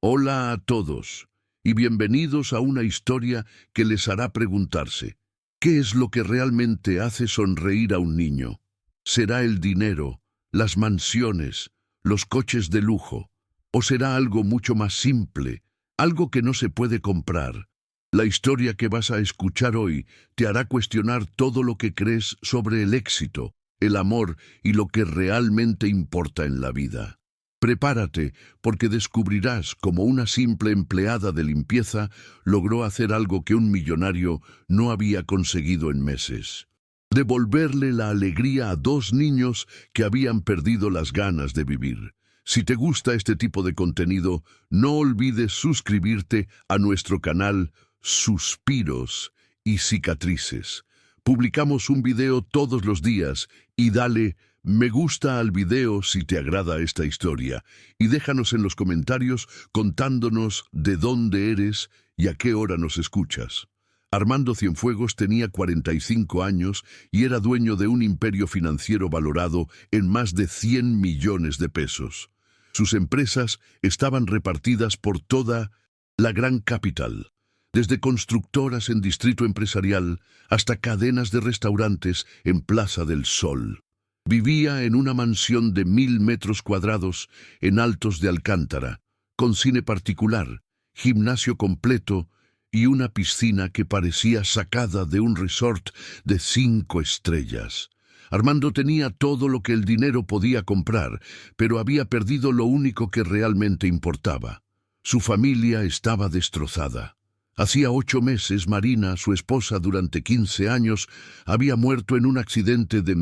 Hola a todos y bienvenidos a una historia que les hará preguntarse, ¿qué es lo que realmente hace sonreír a un niño? ¿Será el dinero, las mansiones, los coches de lujo? ¿O será algo mucho más simple, algo que no se puede comprar? La historia que vas a escuchar hoy te hará cuestionar todo lo que crees sobre el éxito, el amor y lo que realmente importa en la vida. Prepárate, porque descubrirás cómo una simple empleada de limpieza logró hacer algo que un millonario no había conseguido en meses: devolverle la alegría a dos niños que habían perdido las ganas de vivir. Si te gusta este tipo de contenido, no olvides suscribirte a nuestro canal Suspiros y Cicatrices. Publicamos un video todos los días y dale me gusta al video si te agrada esta historia y déjanos en los comentarios contándonos de dónde eres y a qué hora nos escuchas. Armando Cienfuegos tenía 45 años y era dueño de un imperio financiero valorado en más de 100 millones de pesos. Sus empresas estaban repartidas por toda la gran capital, desde constructoras en Distrito Empresarial hasta cadenas de restaurantes en Plaza del Sol. Vivía en una mansión de 1000 metros cuadrados en Altos de Alcántara, con cine particular, gimnasio completo y una piscina que parecía sacada de un resort de 5 estrellas. Armando tenía todo lo que el dinero podía comprar, pero había perdido lo único que realmente importaba. Su familia estaba destrozada. Hacía 8 meses, Marina, su esposa durante 15 años, había muerto en un accidente de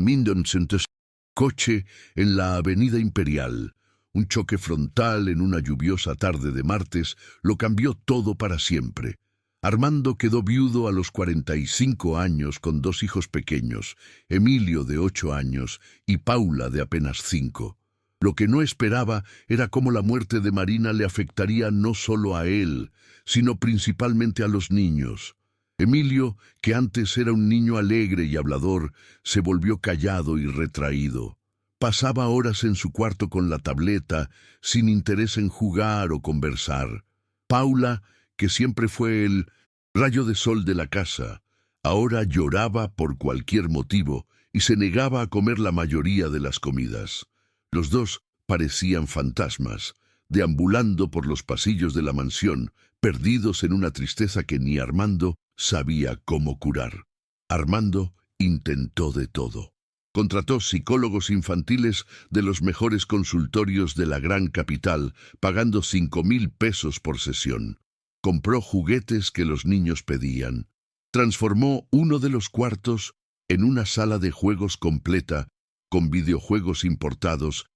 coche en la Avenida Imperial. Un choque frontal en una lluviosa tarde de martes lo cambió todo para siempre. Armando quedó viudo a los 45 años con 2 hijos pequeños, Emilio de 8 años y Paula de apenas 5. Lo que no esperaba era cómo la muerte de Marina le afectaría no solo a él, sino principalmente a los niños. Emilio, que antes era un niño alegre y hablador, se volvió callado y retraído. Pasaba horas en su cuarto con la tableta, sin interés en jugar o conversar. Paula, que siempre fue el rayo de sol de la casa, ahora lloraba por cualquier motivo y se negaba a comer la mayoría de las comidas. Los dos parecían fantasmas, deambulando por los pasillos de la mansión, perdidos en una tristeza que ni Armando sabía cómo curar. Armando intentó de todo. Contrató psicólogos infantiles de los mejores consultorios de la gran capital, pagando 5,000 pesos por sesión. Compró juguetes que los niños pedían. Transformó uno de los cuartos en una sala de juegos completa, con videojuegos importados,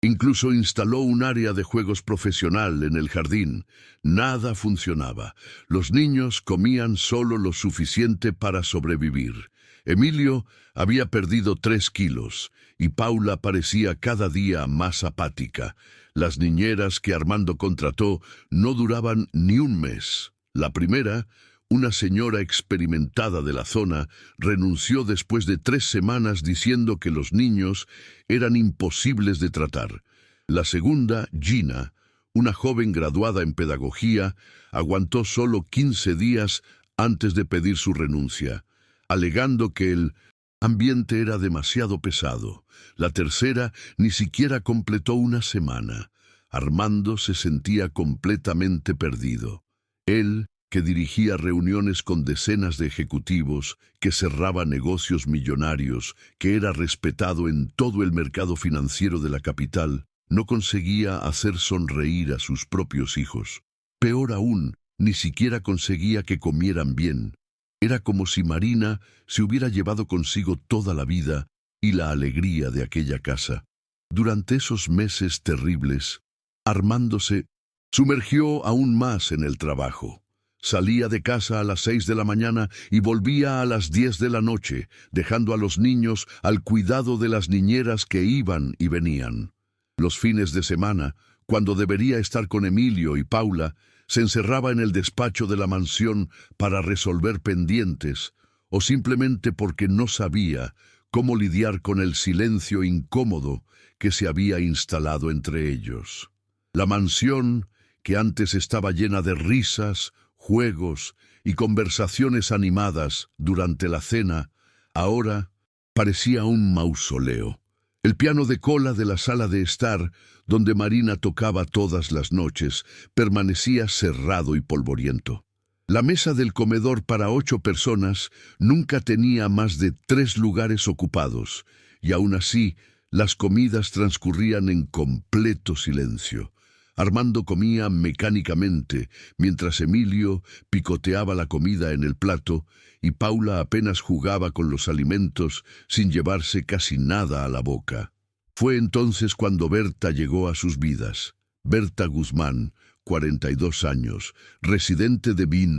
incluso instaló un área de juegos profesional en el jardín. Nada funcionaba. Los niños comían solo lo suficiente para sobrevivir. Emilio había perdido 3 kilos y Paula parecía cada día más apática. Las niñeras que Armando contrató no duraban ni un mes. La primera, una señora experimentada de la zona, renunció después de 3 semanas diciendo que los niños eran imposibles de tratar. La segunda, Gina, una joven graduada en pedagogía, aguantó solo 15 días antes de pedir su renuncia, alegando que el ambiente era demasiado pesado. La tercera ni siquiera completó una semana. Armando se sentía completamente perdido. Él, que dirigía reuniones con decenas de ejecutivos, que cerraba negocios millonarios, que era respetado en todo el mercado financiero de la capital, no conseguía hacer sonreír a sus propios hijos. Peor aún, ni siquiera conseguía que comieran bien. Era como si Marina se hubiera llevado consigo toda la vida y la alegría de aquella casa. Durante esos meses terribles, Armando se sumergió aún más en el trabajo. Salía de casa a las 6 de la mañana y volvía a las 10 de la noche, dejando a los niños al cuidado de las niñeras que iban y venían. Los fines de semana, cuando debería estar con Emilio y Paula, se encerraba en el despacho de la mansión para resolver pendientes, o simplemente porque no sabía cómo lidiar con el silencio incómodo que se había instalado entre ellos. La mansión, que antes estaba llena de risas, juegos y conversaciones animadas durante la cena, ahora parecía un mausoleo. El piano de cola de la sala de estar, donde Marina tocaba todas las noches, permanecía cerrado y polvoriento. La mesa del comedor para 8 personas nunca tenía más de 3 lugares ocupados, y aún así las comidas transcurrían en completo silencio. Armando comía mecánicamente, mientras Emilio picoteaba la comida en el plato y Paula apenas jugaba con los alimentos sin llevarse casi nada a la boca. Fue entonces cuando Berta llegó a sus vidas. Berta Guzmán, 42 años, residente de Vin.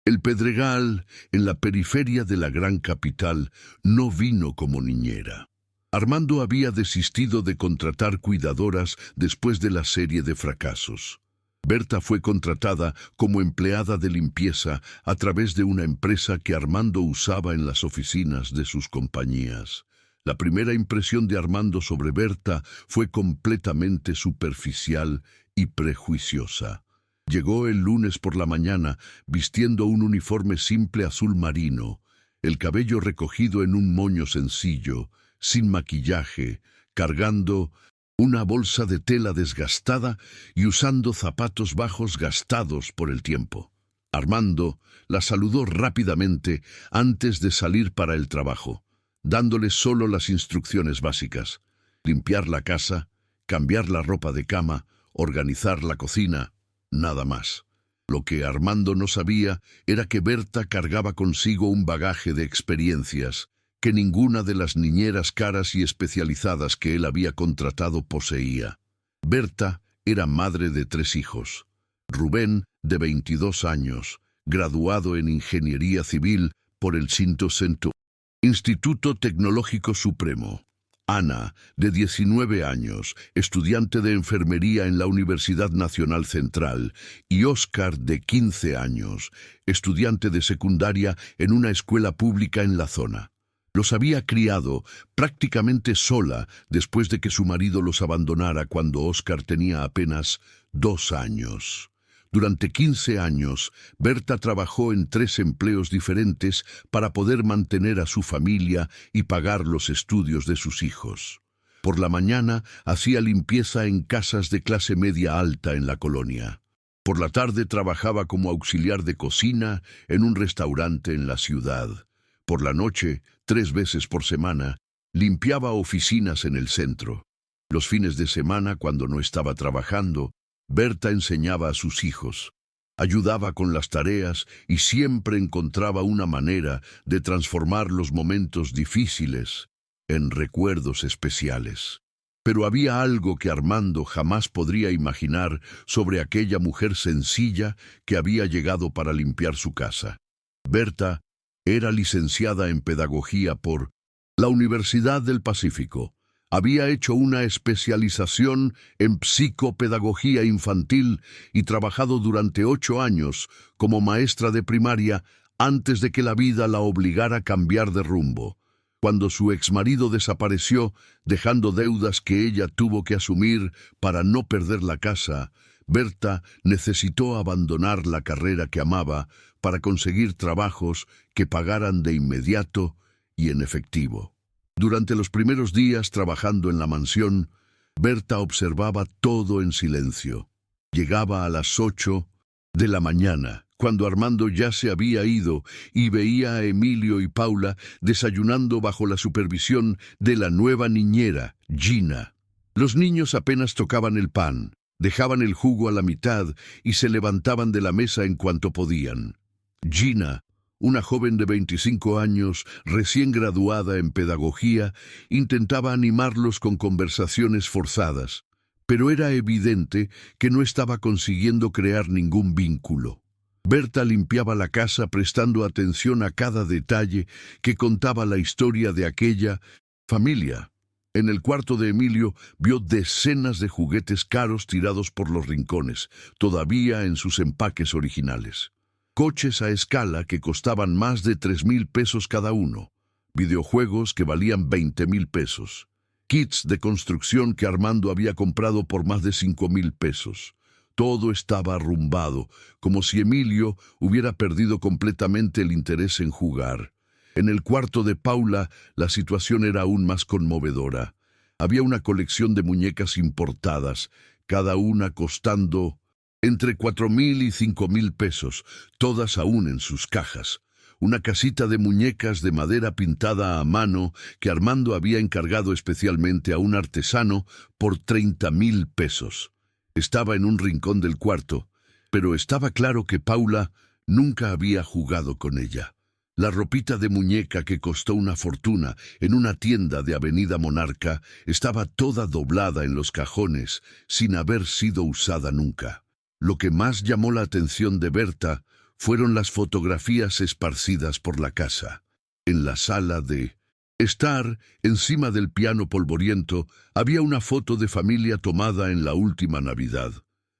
El Pedregal, en la periferia de la gran capital, no vino como niñera. Armando había desistido de contratar cuidadoras después de la serie de fracasos. Berta fue contratada como empleada de limpieza a través de una empresa que Armando usaba en las oficinas de sus compañías. La primera impresión de Armando sobre Berta fue completamente superficial y prejuiciosa. Llegó el lunes por la mañana vistiendo un uniforme simple azul marino, el cabello recogido en un moño sencillo, sin maquillaje, cargando una bolsa de tela desgastada y usando zapatos bajos gastados por el tiempo. Armando la saludó rápidamente antes de salir para el trabajo, dándole solo las instrucciones básicas: limpiar la casa, cambiar la ropa de cama, organizar la cocina, nada más. Lo que Armando no sabía era que Berta cargaba consigo un bagaje de experiencias que ninguna de las niñeras caras y especializadas que él había contratado poseía. Berta era madre de 3 hijos. Rubén, de 22 años, graduado en Ingeniería Civil por el Instituto Tecnológico Supremo. Ana, de 19 años, estudiante de enfermería en la Universidad Nacional Central, y Óscar, de 15 años, estudiante de secundaria en una escuela pública en la zona. Los había criado prácticamente sola después de que su marido los abandonara cuando Óscar tenía apenas 2 años. Durante 15 años, Berta trabajó en 3 empleos diferentes para poder mantener a su familia y pagar los estudios de sus hijos. Por la mañana hacía limpieza en casas de clase media alta en la colonia. Por la tarde trabajaba como auxiliar de cocina en un restaurante en la ciudad. Por la noche, 3 veces por semana, limpiaba oficinas en el centro. Los fines de semana, cuando no estaba trabajando, Berta enseñaba a sus hijos, ayudaba con las tareas y siempre encontraba una manera de transformar los momentos difíciles en recuerdos especiales. Pero había algo que Armando jamás podría imaginar sobre aquella mujer sencilla que había llegado para limpiar su casa. Berta era licenciada en pedagogía por la Universidad del Pacífico. Había hecho una especialización en psicopedagogía infantil y trabajado durante 8 años como maestra de primaria antes de que la vida la obligara a cambiar de rumbo. Cuando su exmarido desapareció, dejando deudas que ella tuvo que asumir para no perder la casa, Berta necesitó abandonar la carrera que amaba para conseguir trabajos que pagaran de inmediato y en efectivo. Durante los primeros días trabajando en la mansión, Berta observaba todo en silencio. Llegaba a las 8 de la mañana, cuando Armando ya se había ido, y veía a Emilio y Paula desayunando bajo la supervisión de la nueva niñera, Gina. Los niños apenas tocaban el pan, dejaban el jugo a la mitad y se levantaban de la mesa en cuanto podían. Gina, una joven de 25 años, recién graduada en pedagogía, intentaba animarlos con conversaciones forzadas, pero era evidente que no estaba consiguiendo crear ningún vínculo. Berta limpiaba la casa prestando atención a cada detalle que contaba la historia de aquella familia. En el cuarto de Emilio vio decenas de juguetes caros tirados por los rincones, todavía en sus empaques originales. Coches a escala que costaban más de 3,000 pesos cada uno, videojuegos que valían 20,000 pesos, kits de construcción que Armando había comprado por más de 5,000 pesos. Todo estaba arrumbado, como si Emilio hubiera perdido completamente el interés en jugar. En el cuarto de Paula, la situación era aún más conmovedora. Había una colección de muñecas importadas, cada una costando entre 4,000 y 5,000 pesos, todas aún en sus cajas. Una casita de muñecas de madera pintada a mano que Armando había encargado especialmente a un artesano por 30,000 pesos. Estaba en un rincón del cuarto, pero estaba claro que Paula nunca había jugado con ella. La ropita de muñeca que costó una fortuna en una tienda de Avenida Monarca estaba toda doblada en los cajones, sin haber sido usada nunca. Lo que más llamó la atención de Berta fueron las fotografías esparcidas por la casa. En la sala de estar, encima del piano polvoriento, había una foto de familia tomada en la última Navidad.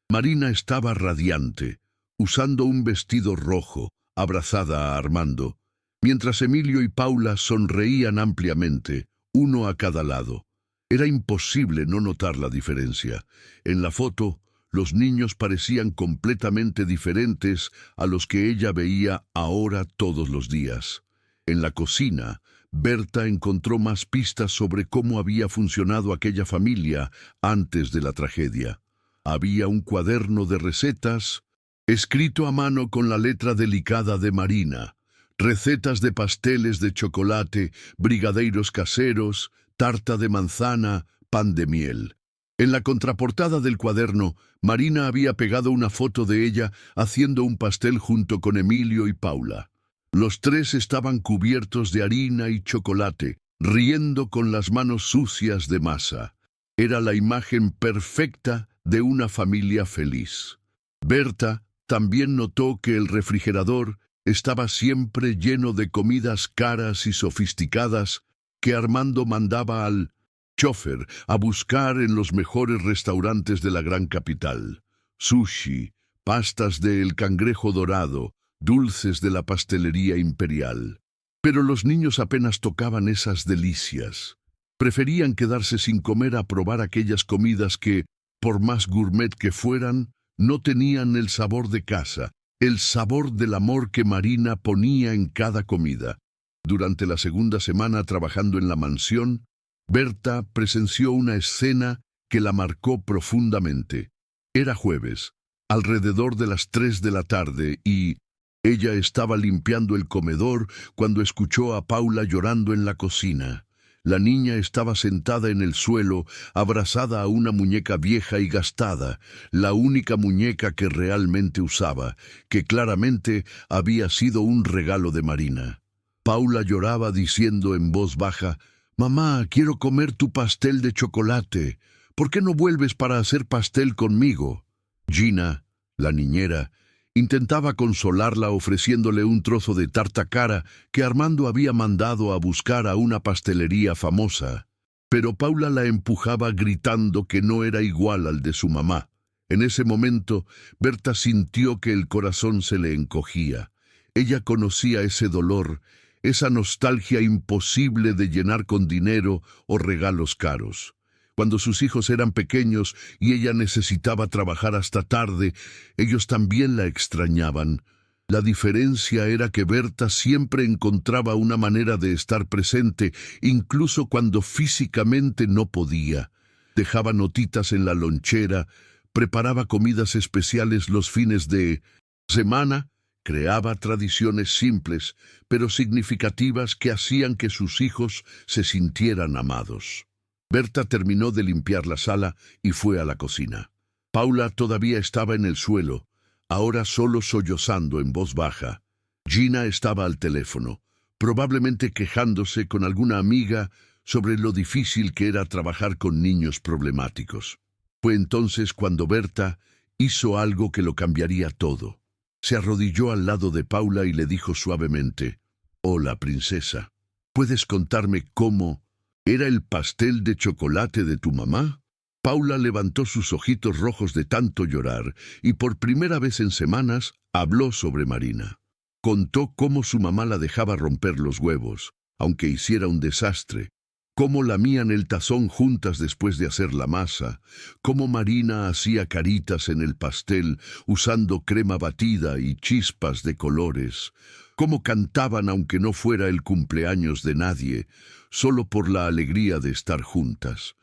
Marina estaba radiante, usando un vestido rojo, abrazada a Armando, mientras Emilio y Paula sonreían ampliamente, uno a cada lado. Era imposible no notar la diferencia. En la foto, los niños parecían completamente diferentes a los que ella veía ahora todos los días. En la cocina, Berta encontró más pistas sobre cómo había funcionado aquella familia antes de la tragedia. Había un cuaderno de recetas, escrito a mano con la letra delicada de Marina, recetas de pasteles de chocolate, brigadeiros caseros, tarta de manzana, pan de miel. En la contraportada del cuaderno, Marina había pegado una foto de ella haciendo un pastel junto con Emilio y Paula. Los tres estaban cubiertos de harina y chocolate, riendo con las manos sucias de masa. Era la imagen perfecta de una familia feliz. Berta también notó que el refrigerador estaba siempre lleno de comidas caras y sofisticadas que Armando mandaba al chofer a buscar en los mejores restaurantes de la gran capital. Sushi, pastas del cangrejo dorado, dulces de la pastelería imperial. Pero los niños apenas tocaban esas delicias. Preferían quedarse sin comer a probar aquellas comidas que, por más gourmet que fueran, no tenían el sabor de casa, el sabor del amor que Marina ponía en cada comida. Durante la segunda semana trabajando en la mansión, Berta presenció una escena que la marcó profundamente. Era jueves, alrededor de las 3 de la tarde, y ella estaba limpiando el comedor cuando escuchó a Paula llorando en la cocina. La niña estaba sentada en el suelo, abrazada a una muñeca vieja y gastada, la única muñeca que realmente usaba, que claramente había sido un regalo de Marina. Paula lloraba diciendo en voz baja: «Mamá, quiero comer tu pastel de chocolate. ¿Por qué no vuelves para hacer pastel conmigo?» Gina, la niñera, intentaba consolarla ofreciéndole un trozo de tarta cara que Armando había mandado a buscar a una pastelería famosa. Pero Paula la empujaba gritando que no era igual al de su mamá. En ese momento, Berta sintió que el corazón se le encogía. Ella conocía ese dolor, esa nostalgia imposible de llenar con dinero o regalos caros. Cuando sus hijos eran pequeños y ella necesitaba trabajar hasta tarde, ellos también la extrañaban. La diferencia era que Berta siempre encontraba una manera de estar presente, incluso cuando físicamente no podía. Dejaba notitas en la lonchera, preparaba comidas especiales los fines de semana, creaba tradiciones simples, pero significativas que hacían que sus hijos se sintieran amados. Berta terminó de limpiar la sala y fue a la cocina. Paula todavía estaba en el suelo, ahora solo sollozando en voz baja. Gina estaba al teléfono, probablemente quejándose con alguna amiga sobre lo difícil que era trabajar con niños problemáticos. Fue entonces cuando Berta hizo algo que lo cambiaría todo. Se arrodilló al lado de Paula y le dijo suavemente: «Hola, princesa. ¿Puedes contarme cómo era el pastel de chocolate de tu mamá?» Paula levantó sus ojitos rojos de tanto llorar y por primera vez en semanas habló sobre Marina. Contó cómo su mamá la dejaba romper los huevos, aunque hiciera un desastre, cómo lamían el tazón juntas después de hacer la masa, cómo Marina hacía caritas en el pastel usando crema batida y chispas de colores, cómo cantaban aunque no fuera el cumpleaños de nadie, solo por la alegría de estar juntas.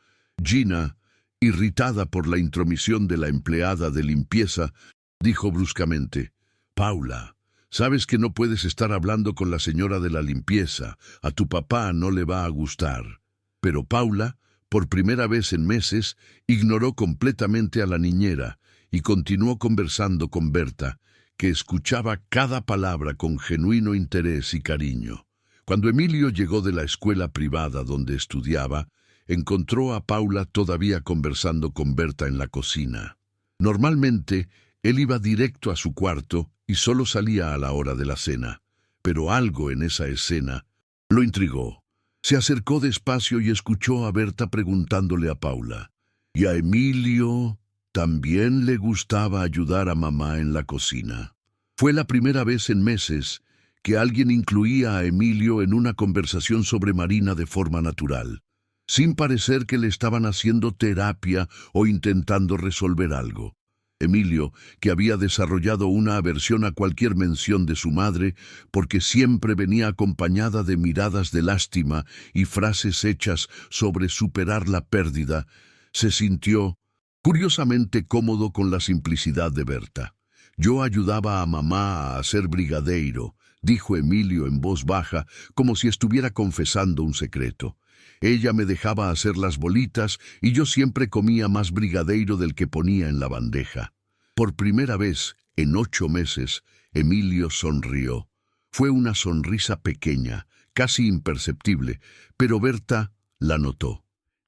Gina, irritada por la intromisión de la empleada de limpieza, dijo bruscamente: «Paula, sabes que no puedes estar hablando con la señora de la limpieza, a tu papá no le va a gustar». Pero Paula, por primera vez en meses, ignoró completamente a la niñera y continuó conversando con Berta, que escuchaba cada palabra con genuino interés y cariño. Cuando Emilio llegó de la escuela privada donde estudiaba, encontró a Paula todavía conversando con Berta en la cocina. Normalmente, él iba directo a su cuarto y solo salía a la hora de la cena, pero algo en esa escena lo intrigó. Se acercó despacio y escuchó a Berta preguntándole a Paula: «¿Y a Emilio también le gustaba ayudar a mamá en la cocina?». Fue la primera vez en meses que alguien incluía a Emilio en una conversación sobre Marina de forma natural, sin parecer que le estaban haciendo terapia o intentando resolver algo. Emilio, que había desarrollado una aversión a cualquier mención de su madre, porque siempre venía acompañada de miradas de lástima y frases hechas sobre superar la pérdida, se sintió curiosamente cómodo con la simplicidad de Berta. «Yo ayudaba a mamá a hacer brigadeiro», dijo Emilio en voz baja, como si estuviera confesando un secreto. «Ella me dejaba hacer las bolitas y yo siempre comía más brigadeiro del que ponía en la bandeja». Por primera vez en 8 meses, Emilio sonrió. Fue una sonrisa pequeña, casi imperceptible, pero Berta la notó.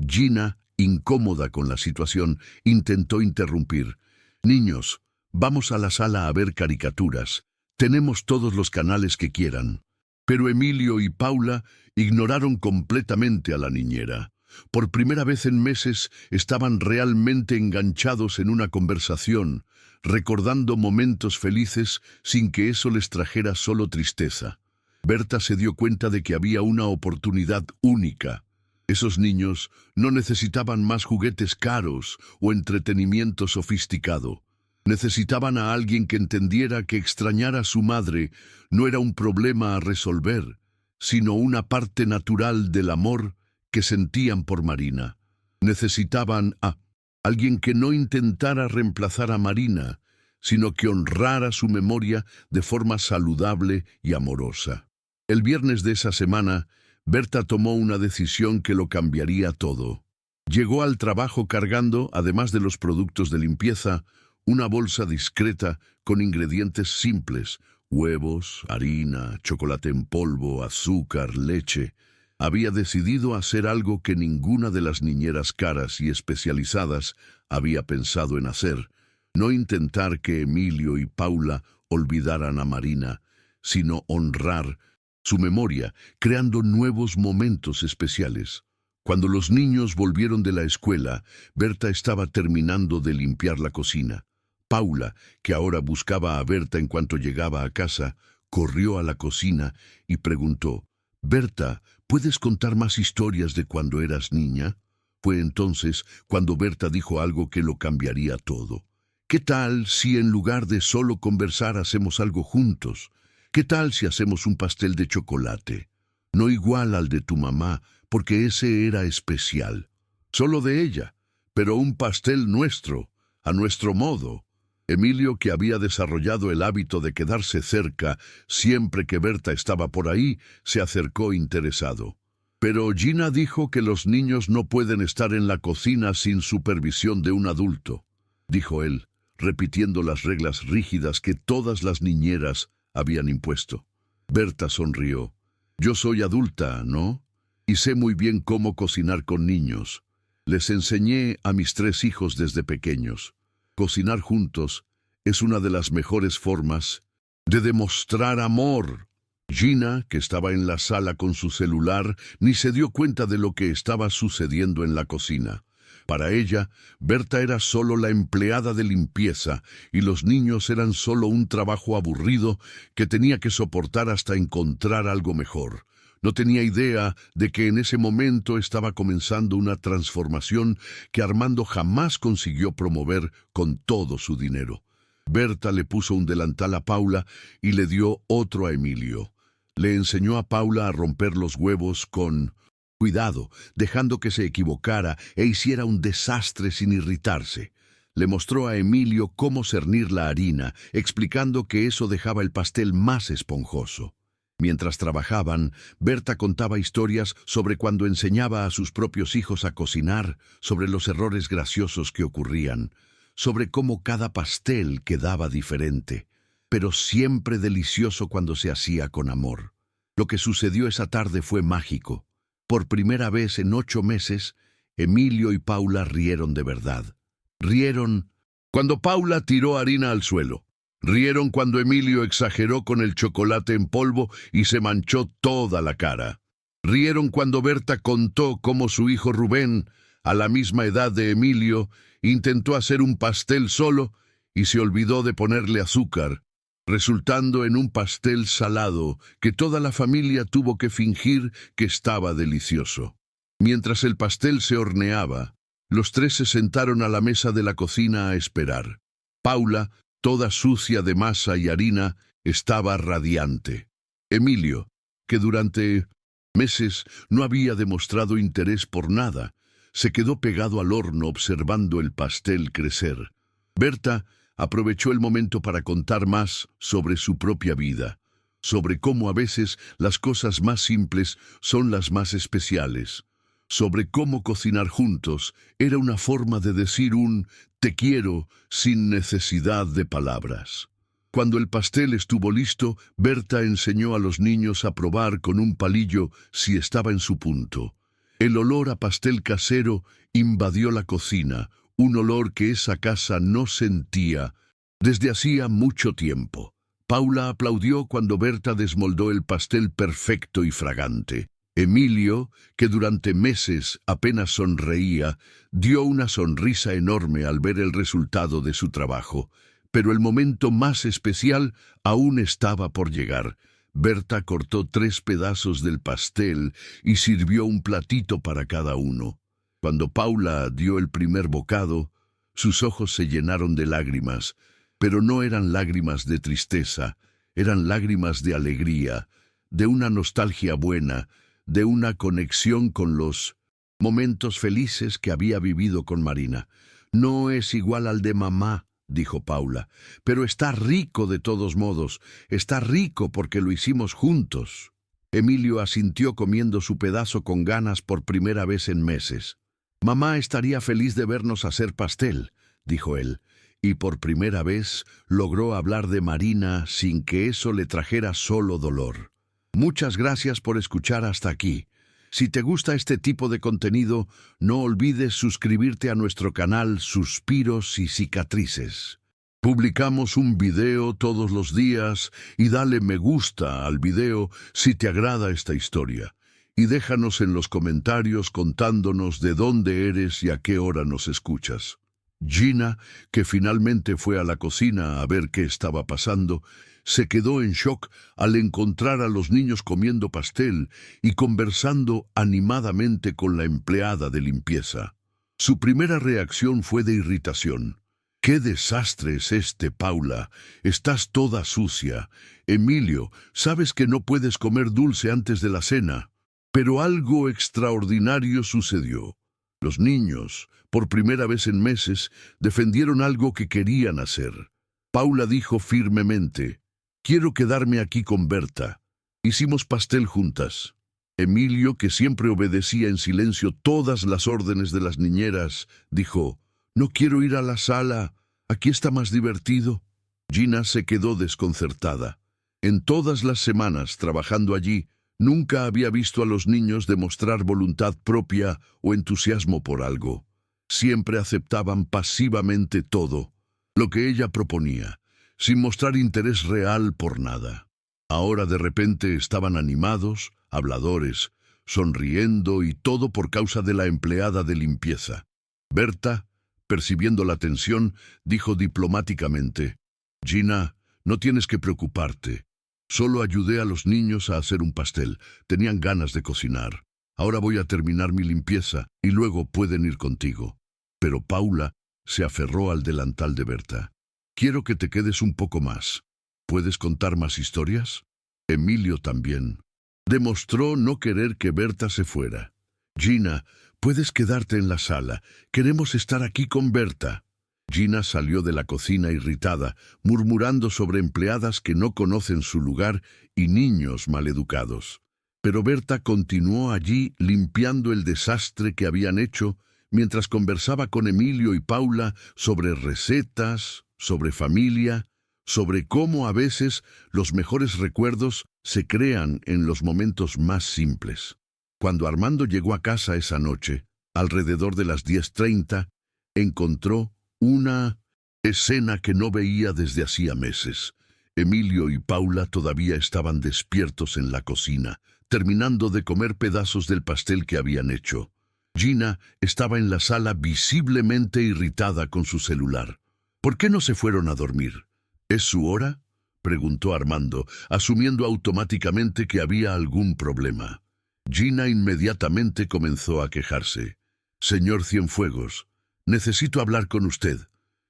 Gina, incómoda con la situación, intentó interrumpir. «Niños, vamos a la sala a ver caricaturas. Tenemos todos los canales que quieran». Pero Emilio y Paula ignoraron completamente a la niñera. Por primera vez en meses estaban realmente enganchados en una conversación, recordando momentos felices sin que eso les trajera solo tristeza. Berta se dio cuenta de que había una oportunidad única. Esos niños no necesitaban más juguetes caros o entretenimiento sofisticado. Necesitaban a alguien que entendiera que extrañar a su madre no era un problema a resolver, sino una parte natural del amor que sentían por Marina. Necesitaban a alguien que no intentara reemplazar a Marina, sino que honrara su memoria de forma saludable y amorosa. El viernes de esa semana, Berta tomó una decisión que lo cambiaría todo. Llegó al trabajo cargando, además de los productos de limpieza, una bolsa discreta con ingredientes simples: huevos, harina, chocolate en polvo, azúcar, leche. Había decidido hacer algo que ninguna de las niñeras caras y especializadas había pensado en hacer: no intentar que Emilio y Paula olvidaran a Marina, sino honrar su memoria, creando nuevos momentos especiales. Cuando los niños volvieron de la escuela, Berta estaba terminando de limpiar la cocina. Paula, que ahora buscaba a Berta en cuanto llegaba a casa, corrió a la cocina y preguntó: «Berta, ¿puedes contar más historias de cuando eras niña?». Fue entonces cuando Berta dijo algo que lo cambiaría todo. «¿Qué tal si en lugar de solo conversar hacemos algo juntos? ¿Qué tal si hacemos un pastel de chocolate? No igual al de tu mamá, porque ese era especial. Solo de ella, pero un pastel nuestro, a nuestro modo». Emilio, que había desarrollado el hábito de quedarse cerca siempre que Berta estaba por ahí, se acercó interesado. «Pero Gina dijo que los niños no pueden estar en la cocina sin supervisión de un adulto», dijo él, repitiendo las reglas rígidas que todas las niñeras habían impuesto. Berta sonrió. «Yo soy adulta, ¿no? Y sé muy bien cómo cocinar con niños. Les enseñé a mis 3 hijos desde pequeños. Cocinar juntos es una de las mejores formas de demostrar amor». Gina, que estaba en la sala con su celular, ni se dio cuenta de lo que estaba sucediendo en la cocina. Para ella, Berta era solo la empleada de limpieza y los niños eran solo un trabajo aburrido que tenía que soportar hasta encontrar algo mejor. No tenía idea de que en ese momento estaba comenzando una transformación que Armando jamás consiguió promover con todo su dinero. Berta le puso un delantal a Paula y le dio otro a Emilio. Le enseñó a Paula a romper los huevos con cuidado, dejando que se equivocara e hiciera un desastre sin irritarse. Le mostró a Emilio cómo cernir la harina, explicando que eso dejaba el pastel más esponjoso. Mientras trabajaban, Berta contaba historias sobre cuando enseñaba a sus propios hijos a cocinar, sobre los errores graciosos que ocurrían, sobre cómo cada pastel quedaba diferente, pero siempre delicioso cuando se hacía con amor. Lo que sucedió esa tarde fue mágico. Por primera vez en 8 meses, Emilio y Paula rieron de verdad. Rieron cuando Paula tiró harina al suelo. Rieron cuando Emilio exageró con el chocolate en polvo y se manchó toda la cara. Rieron cuando Berta contó cómo su hijo Rubén, a la misma edad de Emilio, intentó hacer un pastel solo y se olvidó de ponerle azúcar, resultando en un pastel salado que toda la familia tuvo que fingir que estaba delicioso. Mientras el pastel se horneaba, los 3 se sentaron a la mesa de la cocina a esperar. Paula, toda sucia de masa y harina, estaba radiante. Emilio, que durante meses no había demostrado interés por nada, se quedó pegado al horno observando el pastel crecer. Berta aprovechó el momento para contar más sobre su propia vida, sobre cómo a veces las cosas más simples son las más especiales, sobre cómo cocinar juntos era una forma de decir un «te quiero» sin necesidad de palabras. Cuando el pastel estuvo listo, Berta enseñó a los niños a probar con un palillo si estaba en su punto. El olor a pastel casero invadió la cocina, un olor que esa casa no sentía desde hacía mucho tiempo. Paula aplaudió cuando Berta desmoldó el pastel perfecto y fragante. Emilio, que durante meses apenas sonreía, dio una sonrisa enorme al ver el resultado de su trabajo. Pero el momento más especial aún estaba por llegar. Berta cortó 3 pedazos del pastel y sirvió un platito para cada uno. Cuando Paula dio el primer bocado, sus ojos se llenaron de lágrimas, pero no eran lágrimas de tristeza, eran lágrimas de alegría, de una nostalgia buena, de una conexión con los momentos felices que había vivido con Marina. «No es igual al de mamá», dijo Paula, «pero está rico de todos modos, está rico porque lo hicimos juntos». Emilio asintió comiendo su pedazo con ganas por primera vez en meses. «Mamá estaría feliz de vernos hacer pastel», dijo él, y por primera vez logró hablar de Marina sin que eso le trajera solo dolor. Muchas gracias por escuchar hasta aquí. Si te gusta este tipo de contenido, no olvides suscribirte a nuestro canal Suspiros y Cicatrices. Publicamos un video todos los días y dale me gusta al video si te agrada esta historia. Y déjanos en los comentarios contándonos de dónde eres y a qué hora nos escuchas. Gina, que finalmente fue a la cocina a ver qué estaba pasando, se quedó en shock al encontrar a los niños comiendo pastel y conversando animadamente con la empleada de limpieza. Su primera reacción fue de irritación. «¡Qué desastre es este, Paula! Estás toda sucia. Emilio, sabes que no puedes comer dulce antes de la cena». Pero algo extraordinario sucedió. Los niños, por primera vez en meses, defendieron algo que querían hacer. Paula dijo firmemente: «Quiero quedarme aquí con Berta». Hicimos pastel juntas. Emilio, que siempre obedecía en silencio todas las órdenes de las niñeras, dijo: «No quiero ir a la sala, aquí está más divertido». Gina se quedó desconcertada. En todas las semanas trabajando allí, nunca había visto a los niños demostrar voluntad propia o entusiasmo por algo. Siempre aceptaban pasivamente todo, lo que ella proponía, sin mostrar interés real por nada. Ahora de repente estaban animados, habladores, sonriendo y todo por causa de la empleada de limpieza. Berta, percibiendo la tensión, dijo diplomáticamente: «Gina, no tienes que preocuparte. Solo ayudé a los niños a hacer un pastel. Tenían ganas de cocinar. Ahora voy a terminar mi limpieza y luego pueden ir contigo. Pero Paula se aferró al delantal de Berta. Quiero que te quedes un poco más. ¿Puedes contar más historias? Emilio también. Demostró no querer que Berta se fuera. Gina, puedes quedarte en la sala. Queremos estar aquí con Berta. Gina salió de la cocina irritada, murmurando sobre empleadas que no conocen su lugar y niños maleducados. Pero Berta continuó allí limpiando el desastre que habían hecho mientras conversaba con Emilio y Paula sobre recetas, sobre familia, sobre cómo a veces los mejores recuerdos se crean en los momentos más simples. Cuando Armando llegó a casa esa noche, alrededor de las 10:30, encontró una escena que no veía desde hacía meses. Emilio y Paula todavía estaban despiertos en la cocina, terminando de comer pedazos del pastel que habían hecho. Gina estaba en la sala visiblemente irritada con su celular. ¿Por qué no se fueron a dormir? ¿Es su hora?, preguntó Armando, asumiendo automáticamente que había algún problema. Gina inmediatamente comenzó a quejarse. Señor Cienfuegos, necesito hablar con usted.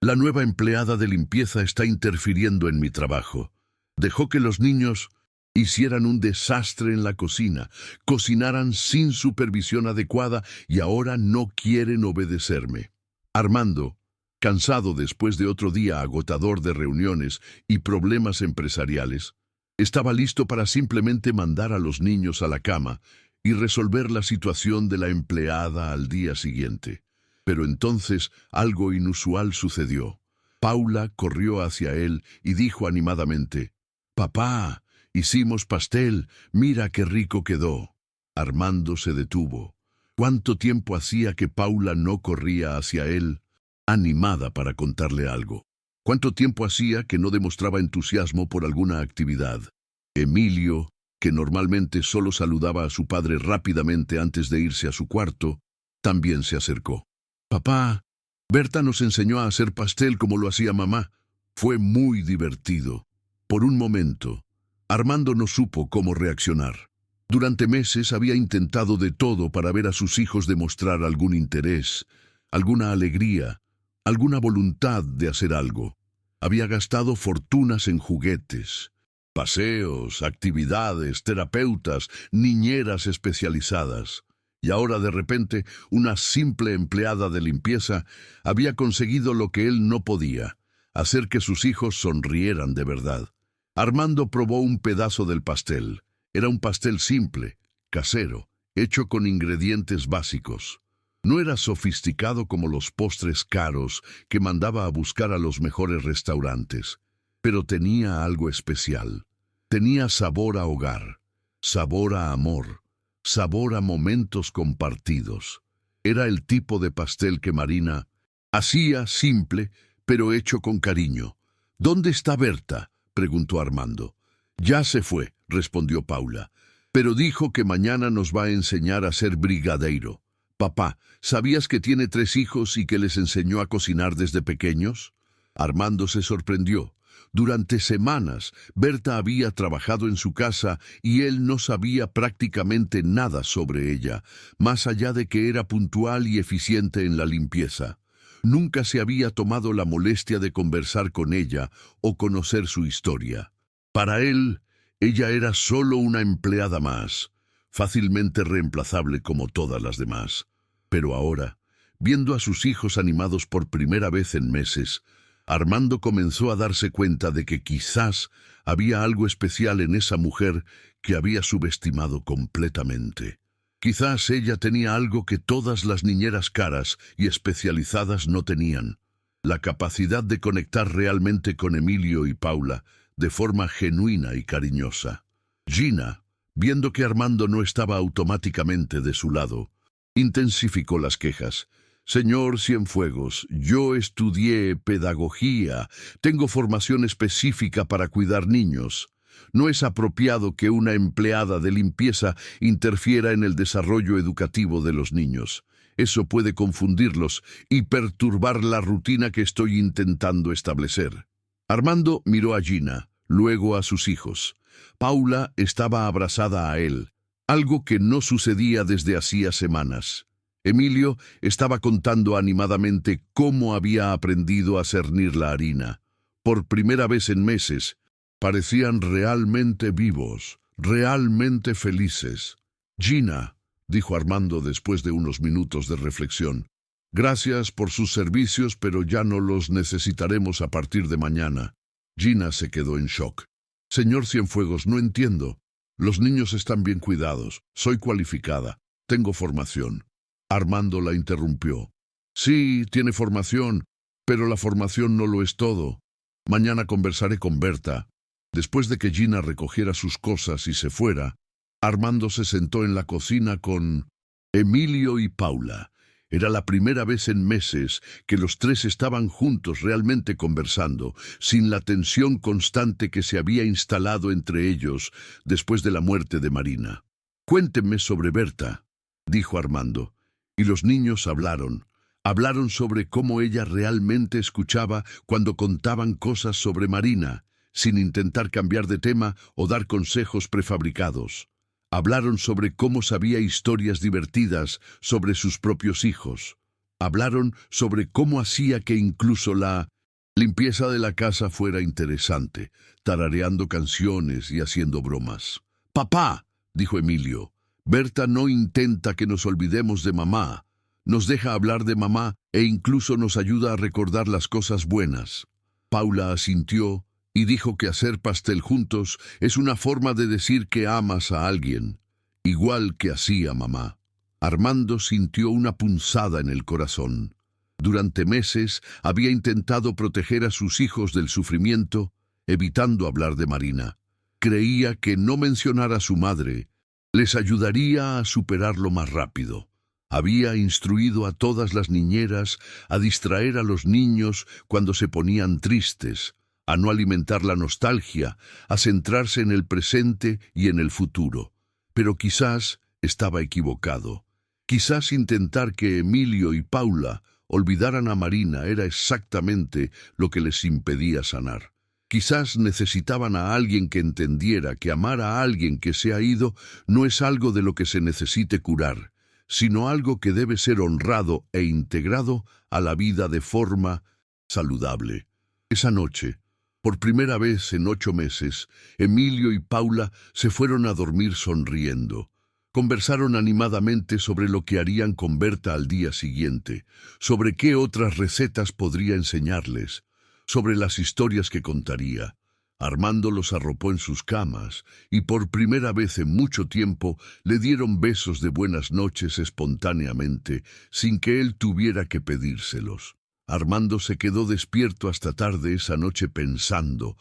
La nueva empleada de limpieza está interfiriendo en mi trabajo. Dejó que los niños hicieran un desastre en la cocina, cocinaran sin supervisión adecuada y ahora no quieren obedecerme. Armando, cansado después de otro día agotador de reuniones y problemas empresariales, estaba listo para simplemente mandar a los niños a la cama y resolver la situación de la empleada al día siguiente. Pero entonces algo inusual sucedió. Paula corrió hacia él y dijo animadamente: «Papá, hicimos pastel, mira qué rico quedó». Armando se detuvo. ¿Cuánto tiempo hacía que Paula no corría hacia él, animada para contarle algo? ¿Cuánto tiempo hacía que no demostraba entusiasmo por alguna actividad? Emilio, que normalmente solo saludaba a su padre rápidamente antes de irse a su cuarto, también se acercó. «Papá, Berta nos enseñó a hacer pastel como lo hacía mamá. Fue muy divertido». Por un momento, Armando no supo cómo reaccionar. Durante meses había intentado de todo para ver a sus hijos demostrar algún interés, alguna alegría, alguna voluntad de hacer algo. Había gastado fortunas en juguetes, paseos, actividades, terapeutas, niñeras especializadas. Y ahora de repente una simple empleada de limpieza había conseguido lo que él no podía: hacer que sus hijos sonrieran de verdad. Armando probó un pedazo del pastel. Era un pastel simple, casero, hecho con ingredientes básicos. No era sofisticado como los postres caros que mandaba a buscar a los mejores restaurantes, pero tenía algo especial. Tenía sabor a hogar, sabor a amor, sabor a momentos compartidos. Era el tipo de pastel que Marina hacía, simple, pero hecho con cariño. «¿Dónde está Berta?», preguntó Armando. «Ya se fue», respondió Paula, «pero dijo que mañana nos va a enseñar a ser brigadeiro». «Papá, ¿sabías que tiene 3 hijos y que les enseñó a cocinar desde pequeños?». Armando se sorprendió. Durante semanas, Berta había trabajado en su casa y él no sabía prácticamente nada sobre ella, más allá de que era puntual y eficiente en la limpieza. Nunca se había tomado la molestia de conversar con ella o conocer su historia. Para él, ella era solo una empleada más, fácilmente reemplazable como todas las demás. Pero ahora, viendo a sus hijos animados por primera vez en meses, Armando comenzó a darse cuenta de que quizás había algo especial en esa mujer que había subestimado completamente. Quizás ella tenía algo que todas las niñeras caras y especializadas no tenían: la capacidad de conectar realmente con Emilio y Paula de forma genuina y cariñosa. Gina, viendo que Armando no estaba automáticamente de su lado, intensificó las quejas. «Señor Cienfuegos, yo estudié pedagogía, tengo formación específica para cuidar niños. No es apropiado que una empleada de limpieza interfiera en el desarrollo educativo de los niños. Eso puede confundirlos y perturbar la rutina que estoy intentando establecer». Armando miró a Gina, luego a sus hijos. Paula estaba abrazada a él, algo que no sucedía desde hacía semanas. Emilio estaba contando animadamente cómo había aprendido a cernir la harina. Por primera vez en meses, parecían realmente vivos, realmente felices. «Gina», dijo Armando después de unos minutos de reflexión, «gracias por sus servicios, pero ya no los necesitaremos a partir de mañana». Gina se quedó en shock. «Señor Cienfuegos, no entiendo. Los niños están bien cuidados. Soy cualificada. Tengo formación». Armando la interrumpió. «Sí, tiene formación, pero la formación no lo es todo. Mañana conversaré con Berta». Después de que Gina recogiera sus cosas y se fuera, Armando se sentó en la cocina con Emilio y Paula. Era la primera vez en meses que los tres estaban juntos realmente conversando, sin la tensión constante que se había instalado entre ellos después de la muerte de Marina. «Cuéntenme sobre Berta», dijo Armando. Y los niños hablaron. Hablaron sobre cómo ella realmente escuchaba cuando contaban cosas sobre Marina, sin intentar cambiar de tema o dar consejos prefabricados. Hablaron sobre cómo sabía historias divertidas sobre sus propios hijos. Hablaron sobre cómo hacía que incluso la limpieza de la casa fuera interesante, tarareando canciones y haciendo bromas. «Papá», dijo Emilio, «Berta no intenta que nos olvidemos de mamá. Nos deja hablar de mamá e incluso nos ayuda a recordar las cosas buenas». Paula asintió y dijo que hacer pastel juntos es una forma de decir que amas a alguien, igual que hacía mamá. Armando sintió una punzada en el corazón. Durante meses había intentado proteger a sus hijos del sufrimiento, evitando hablar de Marina. Creía que no mencionar a su madre les ayudaría a superarlo más rápido. Había instruido a todas las niñeras a distraer a los niños cuando se ponían tristes, a no alimentar la nostalgia, a centrarse en el presente y en el futuro. Pero quizás estaba equivocado. Quizás intentar que Emilio y Paula olvidaran a Marina era exactamente lo que les impedía sanar. Quizás necesitaban a alguien que entendiera que amar a alguien que se ha ido no es algo de lo que se necesite curar, sino algo que debe ser honrado e integrado a la vida de forma saludable. Esa noche, por primera vez en 8 meses, Emilio y Paula se fueron a dormir sonriendo. Conversaron animadamente sobre lo que harían con Berta al día siguiente, sobre qué otras recetas podría enseñarles, sobre las historias que contaría. Armando los arropó en sus camas y por primera vez en mucho tiempo le dieron besos de buenas noches espontáneamente, sin que él tuviera que pedírselos. Armando se quedó despierto hasta tarde esa noche pensando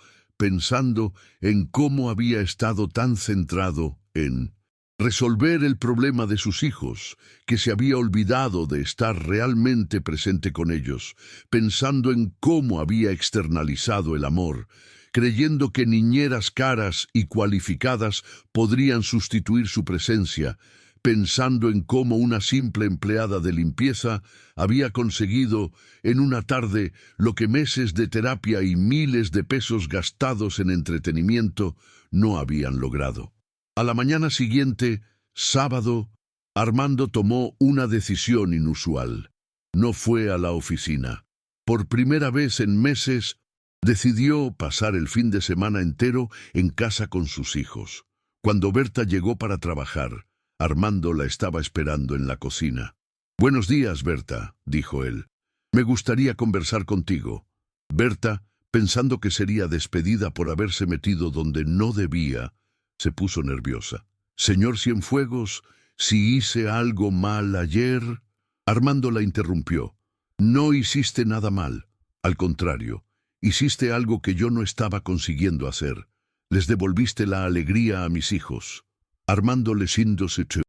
en cómo había estado tan centrado en resolver el problema de sus hijos, que se había olvidado de estar realmente presente con ellos, pensando en cómo había externalizado el amor, creyendo que niñeras caras y cualificadas podrían sustituir su presencia, pensando en cómo una simple empleada de limpieza había conseguido en una tarde lo que meses de terapia y miles de pesos gastados en entretenimiento no habían logrado. A la mañana siguiente, sábado, Armando tomó una decisión inusual. No fue a la oficina. Por primera vez en meses, decidió pasar el fin de semana entero en casa con sus hijos. Cuando Berta llegó para trabajar, Armando la estaba esperando en la cocina. «Buenos días, Berta», dijo él. «Me gustaría conversar contigo». Berta, pensando que sería despedida por haberse metido donde no debía, se puso nerviosa. «Señor Cienfuegos, si hice algo mal ayer...» Armando la interrumpió. «No hiciste nada mal. Al contrario, hiciste algo que yo no estaba consiguiendo hacer. Les devolviste la alegría a mis hijos». Armando Lesindosechú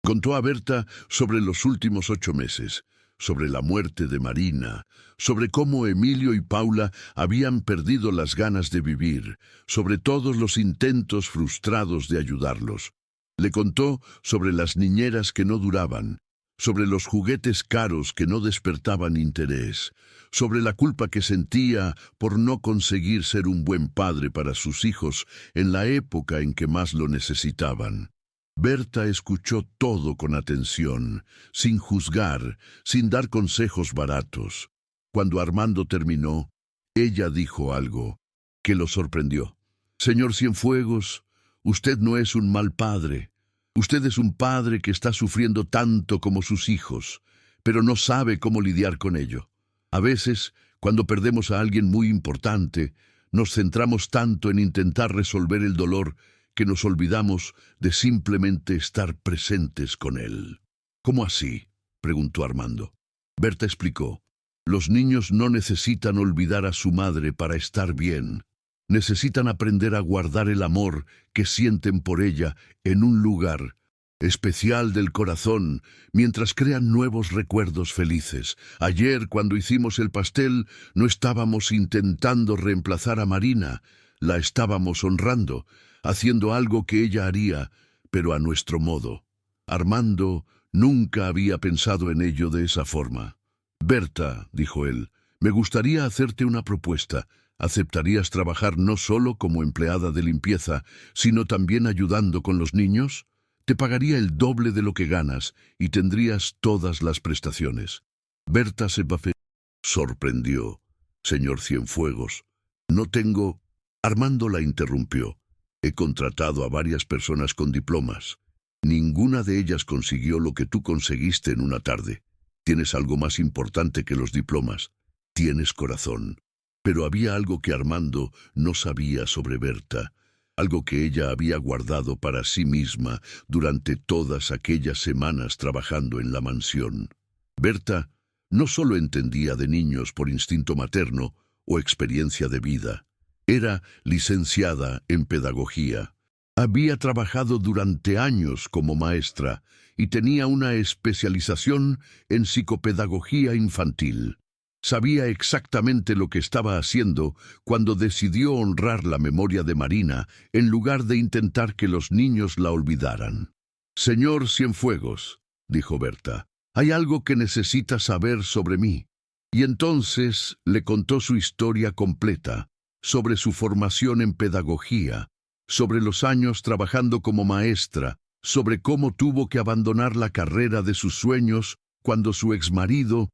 contó a Berta sobre los últimos 8 meses, sobre la muerte de Marina, sobre cómo Emilio y Paula habían perdido las ganas de vivir, sobre todos los intentos frustrados de ayudarlos. Le contó sobre las niñeras que no duraban, sobre los juguetes caros que no despertaban interés, sobre la culpa que sentía por no conseguir ser un buen padre para sus hijos en la época en que más lo necesitaban. Berta escuchó todo con atención, sin juzgar, sin dar consejos baratos. Cuando Armando terminó, ella dijo algo que lo sorprendió. «Señor Cienfuegos, usted no es un mal padre. Usted es un padre que está sufriendo tanto como sus hijos, pero no sabe cómo lidiar con ello. A veces, cuando perdemos a alguien muy importante, nos centramos tanto en intentar resolver el dolor que nos olvidamos de simplemente estar presentes con él». «¿Cómo así?», preguntó Armando. Berta explicó. «Los niños no necesitan olvidar a su madre para estar bien. Necesitan aprender a guardar el amor que sienten por ella en un lugar especial del corazón, mientras crean nuevos recuerdos felices. Ayer, cuando hicimos el pastel, no estábamos intentando reemplazar a Marina, la estábamos honrando, haciendo algo que ella haría, pero a nuestro modo». Armando nunca había pensado en ello de esa forma. «Berta», dijo él, «me gustaría hacerte una propuesta. ¿Aceptarías trabajar no solo como empleada de limpieza, sino también ayudando con los niños? Te pagaría el doble de lo que ganas y tendrías todas las prestaciones». Berta se sorprendió. «Señor Cienfuegos, no tengo...». Armando la interrumpió. «He contratado a varias personas con diplomas. Ninguna de ellas consiguió lo que tú conseguiste en una tarde. Tienes algo más importante que los diplomas. Tienes corazón». Pero había algo que Armando no sabía sobre Berta, algo que ella había guardado para sí misma durante todas aquellas semanas trabajando en la mansión. Berta no solo entendía de niños por instinto materno o experiencia de vida. Era licenciada en pedagogía. Había trabajado durante años como maestra y tenía una especialización en psicopedagogía infantil. Sabía exactamente lo que estaba haciendo cuando decidió honrar la memoria de Marina en lugar de intentar que los niños la olvidaran. «Señor Cienfuegos», dijo Berta, «hay algo que necesita saber sobre mí». Y entonces le contó su historia completa, sobre su formación en pedagogía, sobre los años trabajando como maestra, sobre cómo tuvo que abandonar la carrera de sus sueños cuando su exmarido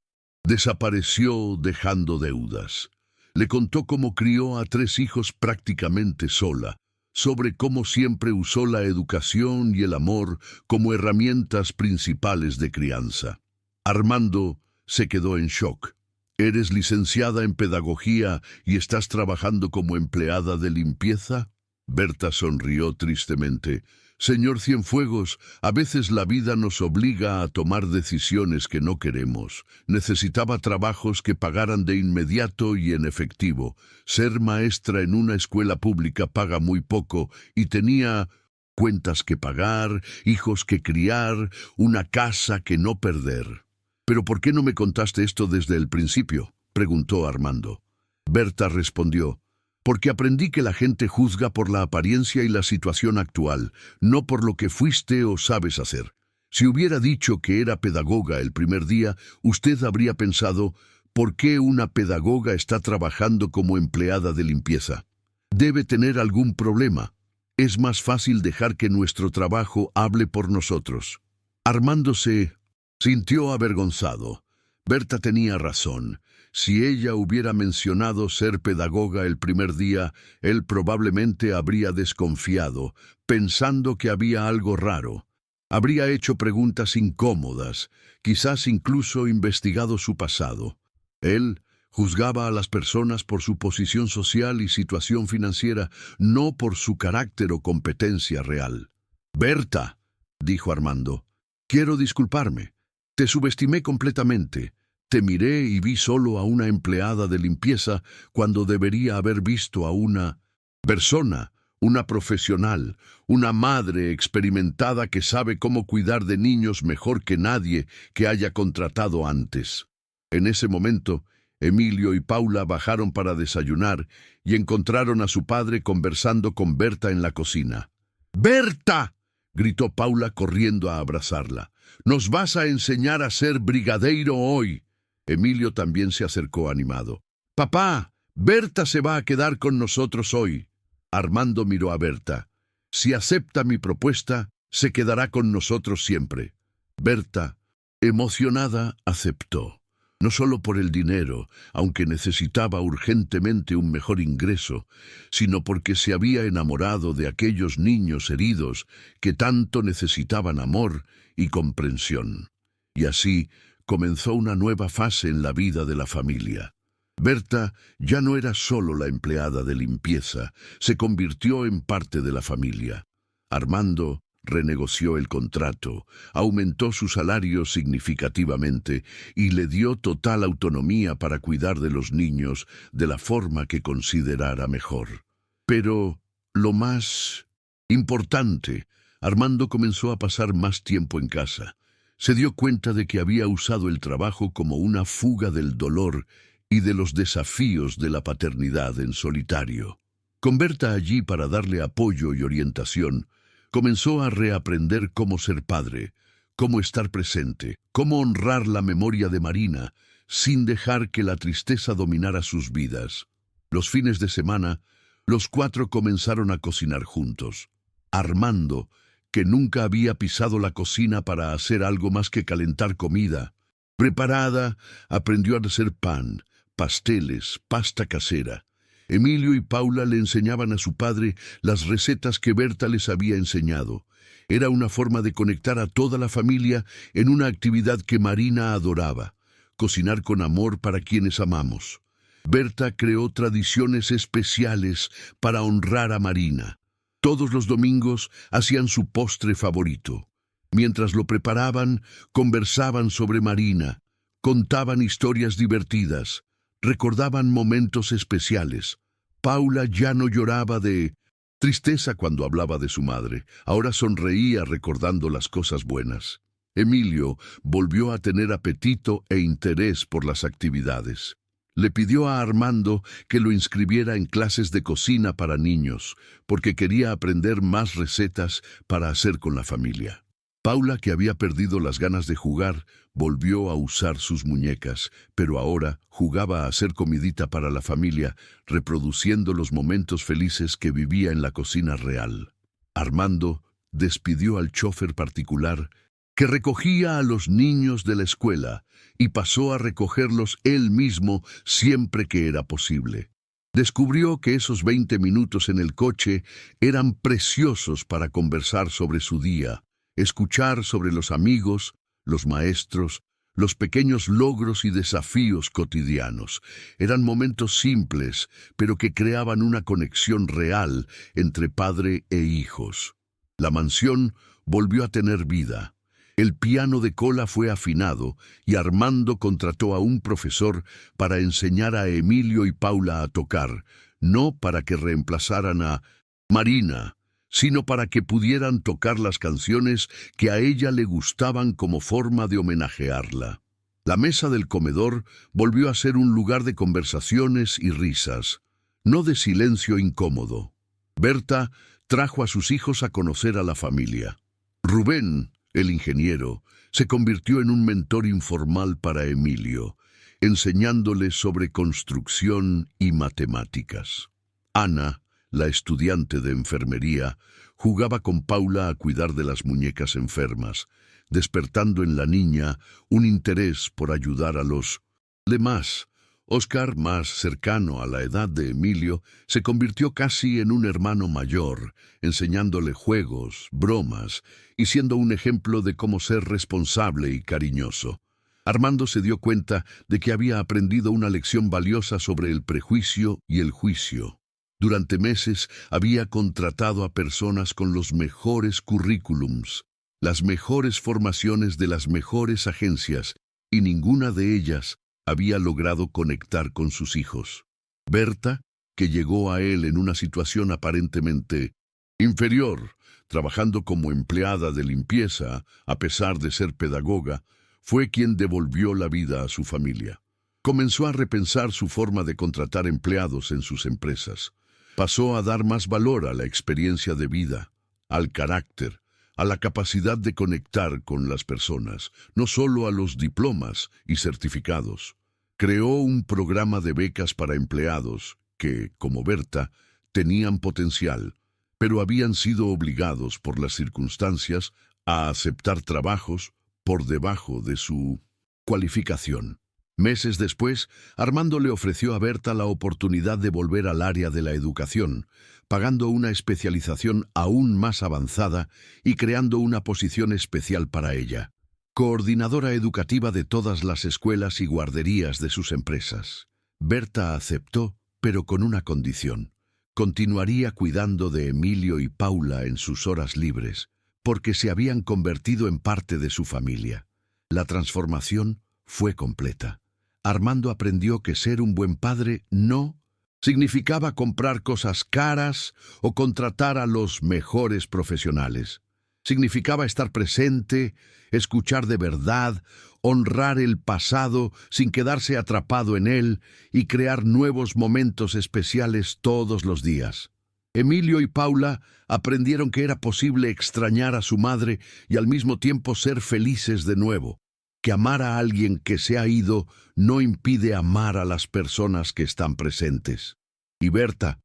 desapareció dejando deudas. Le contó cómo crió a 3 hijos prácticamente sola, sobre cómo siempre usó la educación y el amor como herramientas principales de crianza. Armando se quedó en shock. «¿Eres licenciada en pedagogía y estás trabajando como empleada de limpieza?». Berta sonrió tristemente. «Señor Cienfuegos, a veces la vida nos obliga a tomar decisiones que no queremos. Necesitaba trabajos que pagaran de inmediato y en efectivo. Ser maestra en una escuela pública paga muy poco y tenía cuentas que pagar, hijos que criar, una casa que no perder». «¿Pero por qué no me contaste esto desde el principio?», preguntó Armando. Berta respondió. «Porque aprendí que la gente juzga por la apariencia y la situación actual, no por lo que fuiste o sabes hacer. Si hubiera dicho que era pedagoga el primer día, usted habría pensado, ¿por qué una pedagoga está trabajando como empleada de limpieza? Debe tener algún problema. Es más fácil dejar que nuestro trabajo hable por nosotros». Armando se sintió avergonzado. Berta tenía razón. Si ella hubiera mencionado ser pedagoga el primer día, él probablemente habría desconfiado, pensando que había algo raro. Habría hecho preguntas incómodas, quizás incluso investigado su pasado. Él juzgaba a las personas por su posición social y situación financiera, no por su carácter o competencia real. «Berta», dijo Armando, «quiero disculparme. Te subestimé completamente. Te miré y vi solo a una empleada de limpieza cuando debería haber visto a una persona, una profesional, una madre experimentada que sabe cómo cuidar de niños mejor que nadie que haya contratado antes». En ese momento, Emilio y Paula bajaron para desayunar y encontraron a su padre conversando con Berta en la cocina. «¡Berta!», gritó Paula corriendo a abrazarla. nos vas a enseñar a ser brigadeiro hoy. Emilio también se acercó animado. Papá, Berta se va a quedar con nosotros hoy. Armando miró a Berta. Si acepta mi propuesta, se quedará con nosotros siempre. Berta, emocionada, aceptó. No solo por el dinero, aunque necesitaba urgentemente un mejor ingreso, sino porque se había enamorado de aquellos niños heridos que tanto necesitaban amor y comprensión. Y así comenzó una nueva fase en la vida de la familia. Berta ya no era solo la empleada de limpieza, se convirtió en parte de la familia. Armando renegoció el contrato, aumentó su salario significativamente y le dio total autonomía para cuidar de los niños de la forma que considerara mejor. Pero lo más importante, Armando comenzó a pasar más tiempo en casa. Se dio cuenta de que había usado el trabajo como una fuga del dolor y de los desafíos de la paternidad en solitario. Con Berta allí para darle apoyo y orientación, comenzó a reaprender cómo ser padre, cómo estar presente, cómo honrar la memoria de Marina, sin dejar que la tristeza dominara sus vidas. Los fines de semana, los cuatro comenzaron a cocinar juntos. Armando, que nunca había pisado la cocina para hacer algo más que calentar comida preparada, aprendió a hacer pan, pasteles, pasta casera. Emilio y Paula le enseñaban a su padre las recetas que Berta les había enseñado. Era una forma de conectar a toda la familia en una actividad que Marina adoraba, cocinar con amor para quienes amamos. Berta creó tradiciones especiales para honrar a Marina. Todos los domingos hacían su postre favorito. Mientras lo preparaban, conversaban sobre Marina, contaban historias divertidas, recordaban momentos especiales. Paula ya no lloraba de tristeza cuando hablaba de su madre, ahora sonreía recordando las cosas buenas. Emilio volvió a tener apetito e interés por las actividades. Le pidió a Armando que lo inscribiera en clases de cocina para niños, porque quería aprender más recetas para hacer con la familia. Paula, que había perdido las ganas de jugar, volvió a usar sus muñecas, pero ahora jugaba a hacer comidita para la familia, reproduciendo los momentos felices que vivía en la cocina real. Armando despidió al chófer particular que recogía a los niños de la escuela y pasó a recogerlos él mismo siempre que era posible. Descubrió que esos 20 minutos en el coche eran preciosos para conversar sobre su día, escuchar sobre los amigos, los maestros, los pequeños logros y desafíos cotidianos. Eran momentos simples, pero que creaban una conexión real entre padre e hijos. La mansión volvió a tener vida. El piano de cola fue afinado y Armando contrató a un profesor para enseñar a Emilio y Paula a tocar, no para que reemplazaran a Marina, sino para que pudieran tocar las canciones que a ella le gustaban como forma de homenajearla. La mesa del comedor volvió a ser un lugar de conversaciones y risas, no de silencio incómodo. Berta trajo a sus hijos a conocer a la familia. Rubén, el ingeniero, se convirtió en un mentor informal para Emilio, enseñándole sobre construcción y matemáticas. Ana, la estudiante de enfermería, jugaba con Paula a cuidar de las muñecas enfermas, despertando en la niña un interés por ayudar a los demás. Oscar, más cercano a la edad de Emilio, se convirtió casi en un hermano mayor, enseñándole juegos, bromas y siendo un ejemplo de cómo ser responsable y cariñoso. Armando se dio cuenta de que había aprendido una lección valiosa sobre el prejuicio y el juicio. Durante meses había contratado a personas con los mejores currículums, las mejores formaciones de las mejores agencias, y ninguna de ellas había logrado conectar con sus hijos. Berta, que llegó a él en una situación aparentemente inferior, trabajando como empleada de limpieza, a pesar de ser pedagoga, fue quien devolvió la vida a su familia. Comenzó a repensar su forma de contratar empleados en sus empresas. Pasó a dar más valor a la experiencia de vida, al carácter, a la capacidad de conectar con las personas, no solo a los diplomas y certificados. Creó un programa de becas para empleados que, como Berta, tenían potencial, pero habían sido obligados por las circunstancias a aceptar trabajos por debajo de su cualificación. Meses después, Armando le ofreció a Berta la oportunidad de volver al área de la educación, pagando una especialización aún más avanzada y creando una posición especial para ella, coordinadora educativa de todas las escuelas y guarderías de sus empresas. Berta aceptó, pero con una condición: continuaría cuidando de Emilio y Paula en sus horas libres, porque se habían convertido en parte de su familia. La transformación fue completa. Armando aprendió que ser un buen padre no significaba comprar cosas caras o contratar a los mejores profesionales. Significaba estar presente, escuchar de verdad, honrar el pasado sin quedarse atrapado en él y crear nuevos momentos especiales todos los días. Emilio y Paula aprendieron que era posible extrañar a su madre y al mismo tiempo ser felices de nuevo, que amar a alguien que se ha ido no impide amar a las personas que están presentes. Y Berta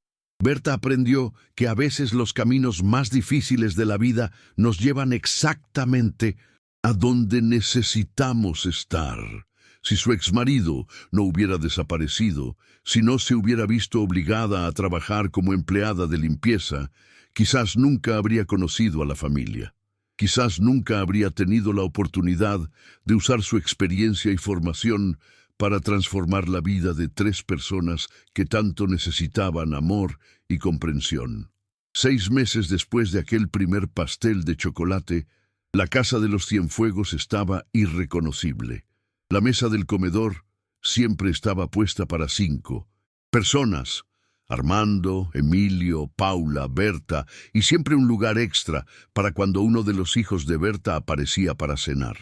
aprendió que a veces los caminos más difíciles de la vida nos llevan exactamente a donde necesitamos estar. Si su exmarido no hubiera desaparecido, si no se hubiera visto obligada a trabajar como empleada de limpieza, quizás nunca habría conocido a la familia. Quizás nunca habría tenido la oportunidad de usar su experiencia y formación para transformar la vida de 3 personas que tanto necesitaban amor y comprensión. 6 meses después de aquel primer pastel de chocolate, la casa de los Cienfuegos estaba irreconocible. La mesa del comedor siempre estaba puesta para 5 personas: Armando, Emilio, Paula, Berta, y siempre un lugar extra para cuando uno de los hijos de Berta aparecía para cenar.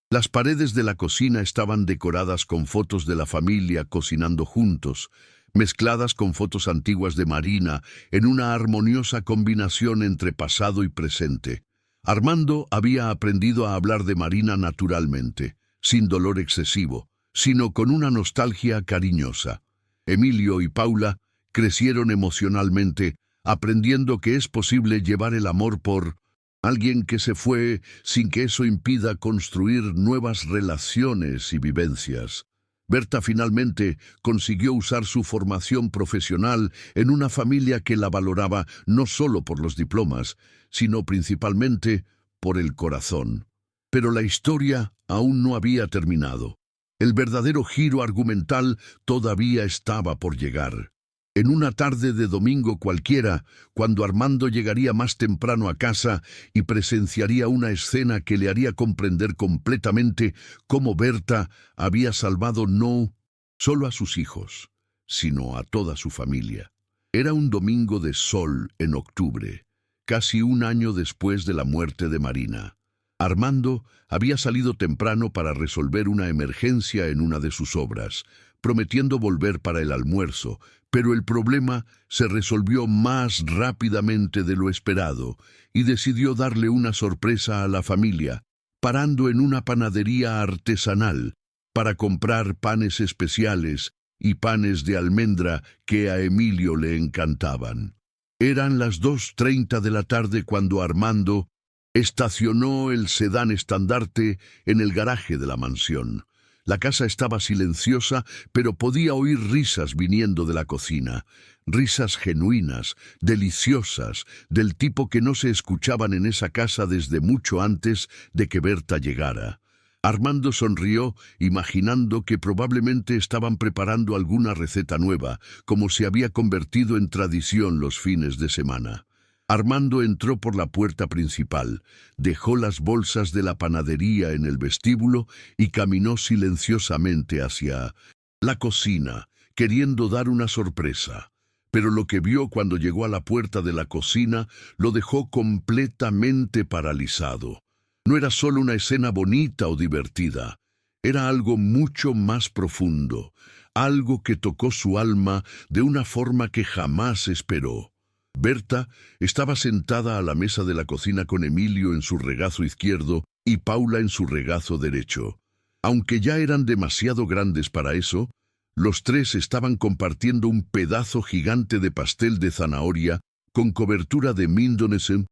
Las paredes de la cocina estaban decoradas con fotos de la familia cocinando juntos, mezcladas con fotos antiguas de Marina en una armoniosa combinación entre pasado y presente. Armando había aprendido a hablar de Marina naturalmente, sin dolor excesivo, sino con una nostalgia cariñosa. Emilio y Paula crecieron emocionalmente, aprendiendo que es posible llevar el amor por alguien que se fue sin que eso impida construir nuevas relaciones y vivencias. Berta finalmente consiguió usar su formación profesional en una familia que la valoraba no solo por los diplomas, sino principalmente por el corazón. Pero la historia aún no había terminado. El verdadero giro argumental todavía estaba por llegar. En una tarde de domingo cualquiera, cuando Armando llegaría más temprano a casa y presenciaría una escena que le haría comprender completamente cómo Berta había salvado no solo a sus hijos, sino a toda su familia. Era un domingo de sol en octubre, casi un año después de la muerte de Marina. Armando había salido temprano para resolver una emergencia en una de sus obras, prometiendo volver para el almuerzo, pero el problema se resolvió más rápidamente de lo esperado y decidió darle una sorpresa a la familia, parando en una panadería artesanal para comprar panes especiales y panes de almendra que a Emilio le encantaban. Eran las 2:30 de la tarde cuando Armando estacionó el sedán estandarte en el garaje de la mansión. La casa estaba silenciosa, pero podía oír risas viniendo de la cocina. Risas genuinas, deliciosas, del tipo que no se escuchaban en esa casa desde mucho antes de que Berta llegara. Armando sonrió, imaginando que probablemente estaban preparando alguna receta nueva, como se había convertido en tradición los fines de semana. Armando entró por la puerta principal, dejó las bolsas de la panadería en el vestíbulo y caminó silenciosamente hacia la cocina, queriendo dar una sorpresa. Pero lo que vio cuando llegó a la puerta de la cocina lo dejó completamente paralizado. No era solo una escena bonita o divertida, era algo mucho más profundo, algo que tocó su alma de una forma que jamás esperó. Berta estaba sentada a la mesa de la cocina con Emilio en su regazo izquierdo y Paula en su regazo derecho. Aunque ya eran demasiado grandes para eso, los tres estaban compartiendo un pedazo gigante de pastel de zanahoria con cobertura de Mindonesen,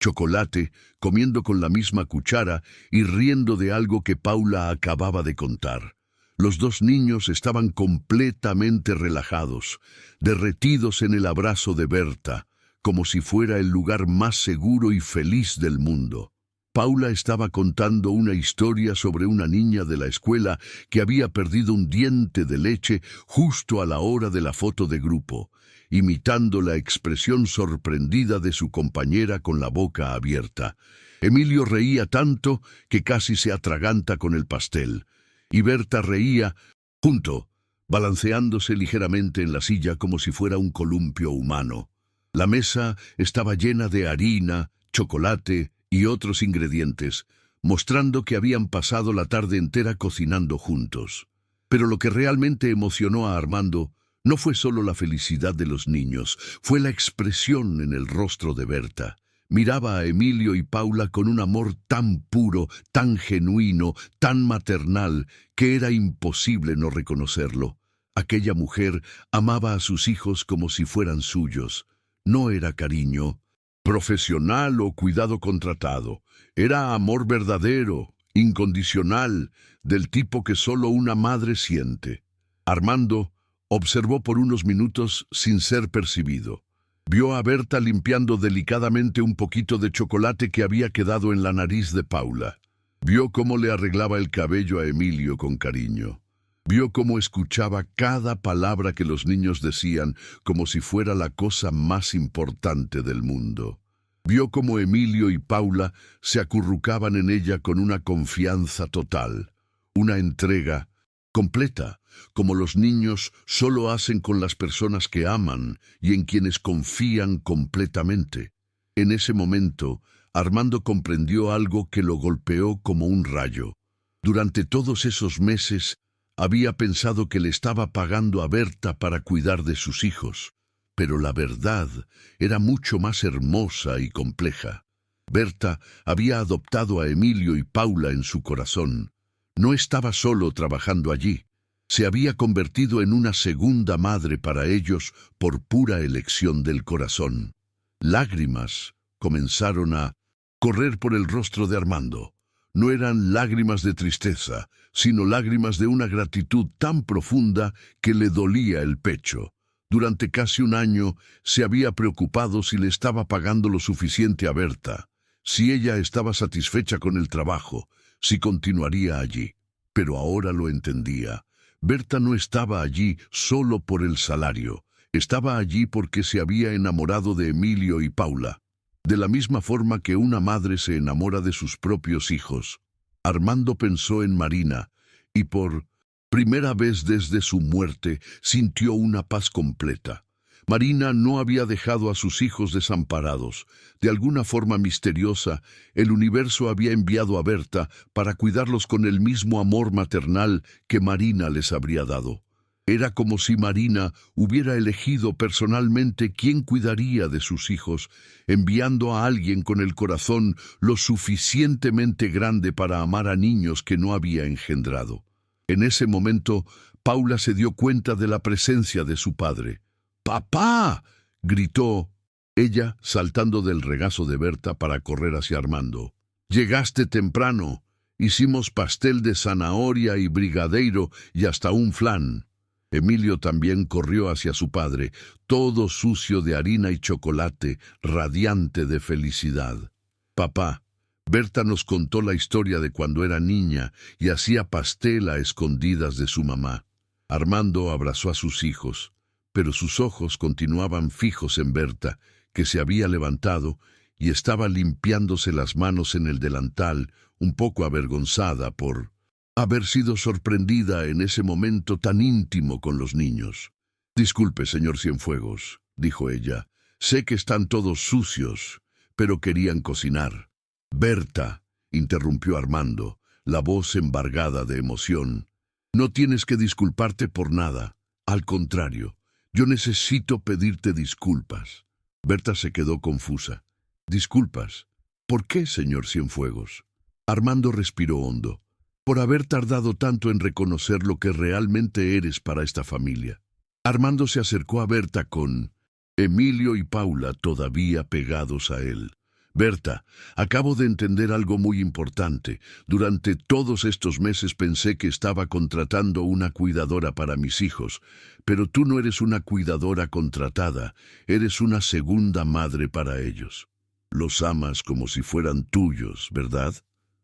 chocolate, comiendo con la misma cuchara y riendo de algo que Paula acababa de contar. Los dos niños estaban completamente relajados, derretidos en el abrazo de Berta, como si fuera el lugar más seguro y feliz del mundo. Paula estaba contando una historia sobre una niña de la escuela que había perdido un diente de leche justo a la hora de la foto de grupo, imitando la expresión sorprendida de su compañera con la boca abierta. Emilio reía tanto que casi se atraganta con el pastel, y Berta reía junto, balanceándose ligeramente en la silla como si fuera un columpio humano. La mesa estaba llena de harina, chocolate y otros ingredientes, mostrando que habían pasado la tarde entera cocinando juntos. Pero lo que realmente emocionó a Armando no fue solo la felicidad de los niños, fue la expresión en el rostro de Berta. Miraba a Emilio y Paula con un amor tan puro, tan genuino, tan maternal, que era imposible no reconocerlo. Aquella mujer amaba a sus hijos como si fueran suyos. No era cariño profesional o cuidado contratado. Era amor verdadero, incondicional, del tipo que solo una madre siente. Armando observó por unos minutos sin ser percibido. Vio a Berta limpiando delicadamente un poquito de chocolate que había quedado en la nariz de Paula. Vio cómo le arreglaba el cabello a Emilio con cariño. Vio cómo escuchaba cada palabra que los niños decían como si fuera la cosa más importante del mundo. Vio cómo Emilio y Paula se acurrucaban en ella con una confianza total, una entrega completa, como los niños solo hacen con las personas que aman y en quienes confían completamente. En ese momento, Armando comprendió algo que lo golpeó como un rayo. Durante todos esos meses, había pensado que le estaba pagando a Berta para cuidar de sus hijos, pero la verdad era mucho más hermosa y compleja. Berta había adoptado a Emilio y Paula en su corazón. No estaba solo trabajando allí. Se había convertido en una segunda madre para ellos por pura elección del corazón. Lágrimas comenzaron a correr por el rostro de Armando. No eran lágrimas de tristeza, sino lágrimas de una gratitud tan profunda que le dolía el pecho. Durante casi un año se había preocupado si le estaba pagando lo suficiente a Berta, si ella estaba satisfecha con el trabajo, si continuaría allí. Pero ahora lo entendía. Berta no estaba allí solo por el salario, estaba allí porque se había enamorado de Emilio y Paula. De la misma forma que una madre se enamora de sus propios hijos, Armando pensó en Marina y por primera vez desde su muerte sintió una paz completa. Marina no había dejado a sus hijos desamparados. De alguna forma misteriosa, el universo había enviado a Berta para cuidarlos con el mismo amor maternal que Marina les habría dado. Era como si Marina hubiera elegido personalmente quién cuidaría de sus hijos, enviando a alguien con el corazón lo suficientemente grande para amar a niños que no había engendrado. En ese momento, Paula se dio cuenta de la presencia de su padre. ¡Papá!, gritó ella, saltando del regazo de Berta para correr hacia Armando. «Llegaste temprano. Hicimos pastel de zanahoria y brigadeiro y hasta un flan». Emilio también corrió hacia su padre, todo sucio de harina y chocolate, radiante de felicidad. «Papá, Berta nos contó la historia de cuando era niña y hacía pastel a escondidas de su mamá». Armando abrazó a sus hijos, pero sus ojos continuaban fijos en Berta, que se había levantado y estaba limpiándose las manos en el delantal, un poco avergonzada por haber sido sorprendida en ese momento tan íntimo con los niños. «Disculpe, señor Cienfuegos», dijo ella. «Sé que están todos sucios, pero querían cocinar». «Berta», interrumpió Armando, la voz embargada de emoción, «no tienes que disculparte por nada. Al contrario, yo necesito pedirte disculpas». Berta se quedó confusa. Disculpas. ¿Por qué, señor Cienfuegos? Armando respiró hondo. Por haber tardado tanto en reconocer lo que realmente eres para esta familia. Armando se acercó a Berta con Emilio y Paula todavía pegados a él. Berta, acabo de entender algo muy importante. Durante todos estos meses pensé que estaba contratando una cuidadora para mis hijos, pero tú no eres una cuidadora contratada, eres una segunda madre para ellos. Los amas como si fueran tuyos, ¿verdad?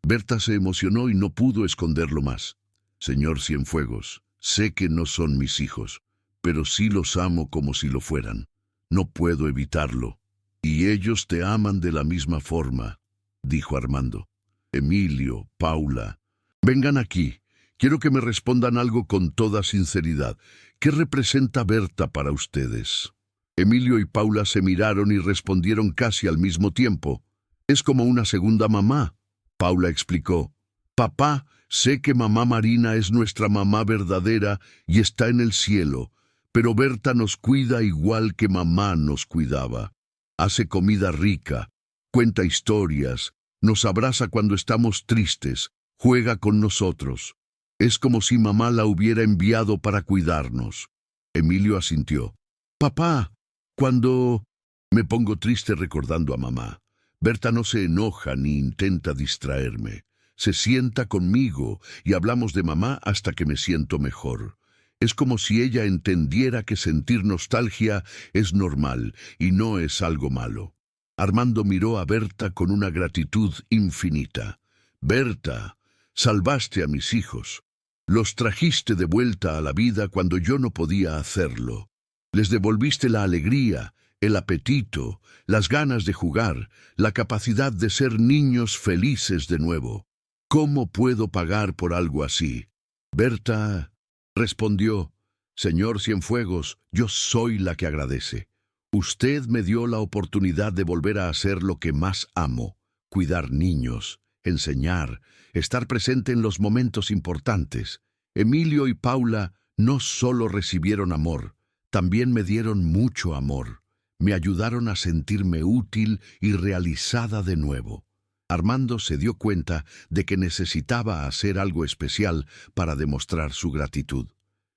Berta se emocionó y no pudo esconderlo más. Señor Cienfuegos, sé que no son mis hijos, pero sí los amo como si lo fueran. No puedo evitarlo. Y ellos te aman de la misma forma, dijo Armando. Emilio, Paula, vengan aquí. Quiero que me respondan algo con toda sinceridad. ¿Qué representa Berta para ustedes? Emilio y Paula se miraron y respondieron casi al mismo tiempo. Es como una segunda mamá. Paula explicó. Papá, sé que mamá Marina es nuestra mamá verdadera y está en el cielo, pero Berta nos cuida igual que mamá nos cuidaba. Hace comida rica, cuenta historias, nos abraza cuando estamos tristes, juega con nosotros. Es como si mamá la hubiera enviado para cuidarnos. Emilio asintió. Papá, cuando me pongo triste recordando a mamá, Berta no se enoja ni intenta distraerme. Se sienta conmigo y hablamos de mamá hasta que me siento mejor. Es como si ella entendiera que sentir nostalgia es normal y no es algo malo. Armando miró a Berta con una gratitud infinita. Berta, salvaste a mis hijos. Los trajiste de vuelta a la vida cuando yo no podía hacerlo. Les devolviste la alegría, el apetito, las ganas de jugar, la capacidad de ser niños felices de nuevo. ¿Cómo puedo pagar por algo así? Berta respondió, Señor Cienfuegos, yo soy la que agradece. Usted me dio la oportunidad de volver a hacer lo que más amo, cuidar niños, enseñar, estar presente en los momentos importantes. Emilio y Paula no solo recibieron amor, también me dieron mucho amor. Me ayudaron a sentirme útil y realizada de nuevo. Armando se dio cuenta de que necesitaba hacer algo especial para demostrar su gratitud.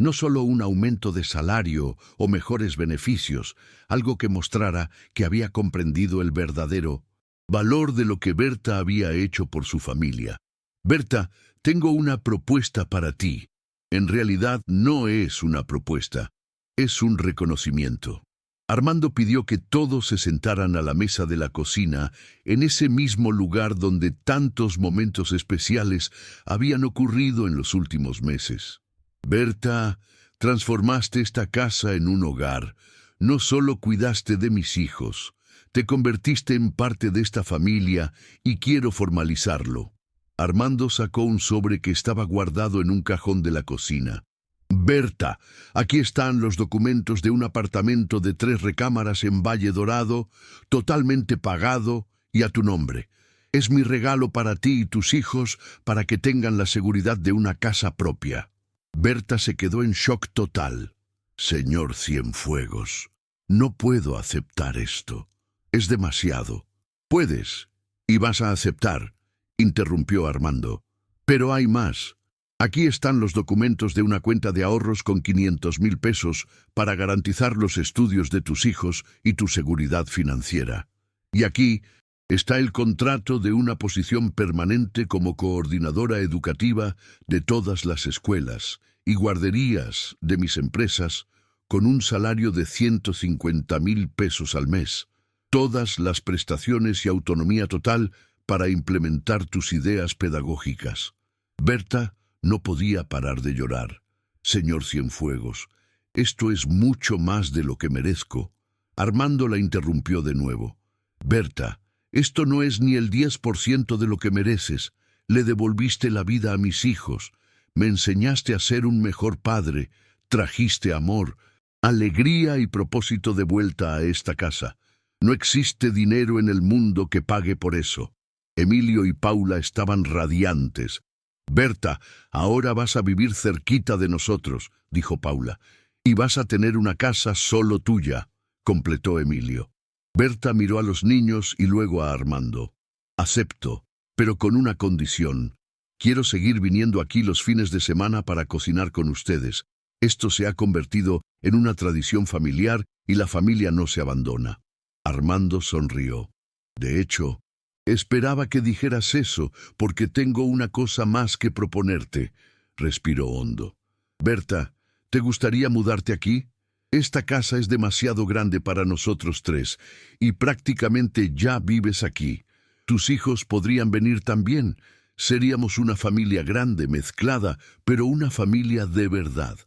No solo un aumento de salario o mejores beneficios, algo que mostrara que había comprendido el verdadero valor de lo que Berta había hecho por su familia. Berta, tengo una propuesta para ti. En realidad no es una propuesta, es un reconocimiento. Armando pidió que todos se sentaran a la mesa de la cocina, en ese mismo lugar donde tantos momentos especiales habían ocurrido en los últimos meses. Berta, transformaste esta casa en un hogar. No solo cuidaste de mis hijos, te convertiste en parte de esta familia y quiero formalizarlo. Armando sacó un sobre que estaba guardado en un cajón de la cocina. Berta, aquí están los documentos de un apartamento de 3 recámaras en Valle Dorado, totalmente pagado y a tu nombre. Es mi regalo para ti y tus hijos para que tengan la seguridad de una casa propia. Berta se quedó en shock total. Señor Cienfuegos, no puedo aceptar esto. Es demasiado. Puedes, y vas a aceptar, interrumpió Armando. Pero hay más. Aquí están los documentos de una cuenta de ahorros con 500,000 pesos para garantizar los estudios de tus hijos y tu seguridad financiera. Y aquí está el contrato de una posición permanente como coordinadora educativa de todas las escuelas y guarderías de mis empresas con un salario de 150,000 pesos al mes. Todas las prestaciones y autonomía total para implementar tus ideas pedagógicas. Berta no podía parar de llorar. Señor Cienfuegos, esto es mucho más de lo que merezco. Armando la interrumpió de nuevo. Berta, esto no es ni el 10% de lo que mereces. Le devolviste la vida a mis hijos. Me enseñaste a ser un mejor padre. Trajiste amor, alegría y propósito de vuelta a esta casa. No existe dinero en el mundo que pague por eso. Emilio y Paula estaban radiantes. Berta, ahora vas a vivir cerquita de nosotros, dijo Paula, y vas a tener una casa solo tuya, completó Emilio. Berta miró a los niños y luego a Armando. Acepto, pero con una condición. Quiero seguir viniendo aquí los fines de semana para cocinar con ustedes. Esto se ha convertido en una tradición familiar y la familia no se abandona. Armando sonrió. De hecho, esperaba que dijeras eso, porque tengo una cosa más que proponerte. Respiró hondo. Berta, ¿te gustaría mudarte aquí? Esta casa es demasiado grande para nosotros tres, y prácticamente ya vives aquí. Tus hijos podrían venir también. Seríamos una familia grande, mezclada, pero una familia de verdad.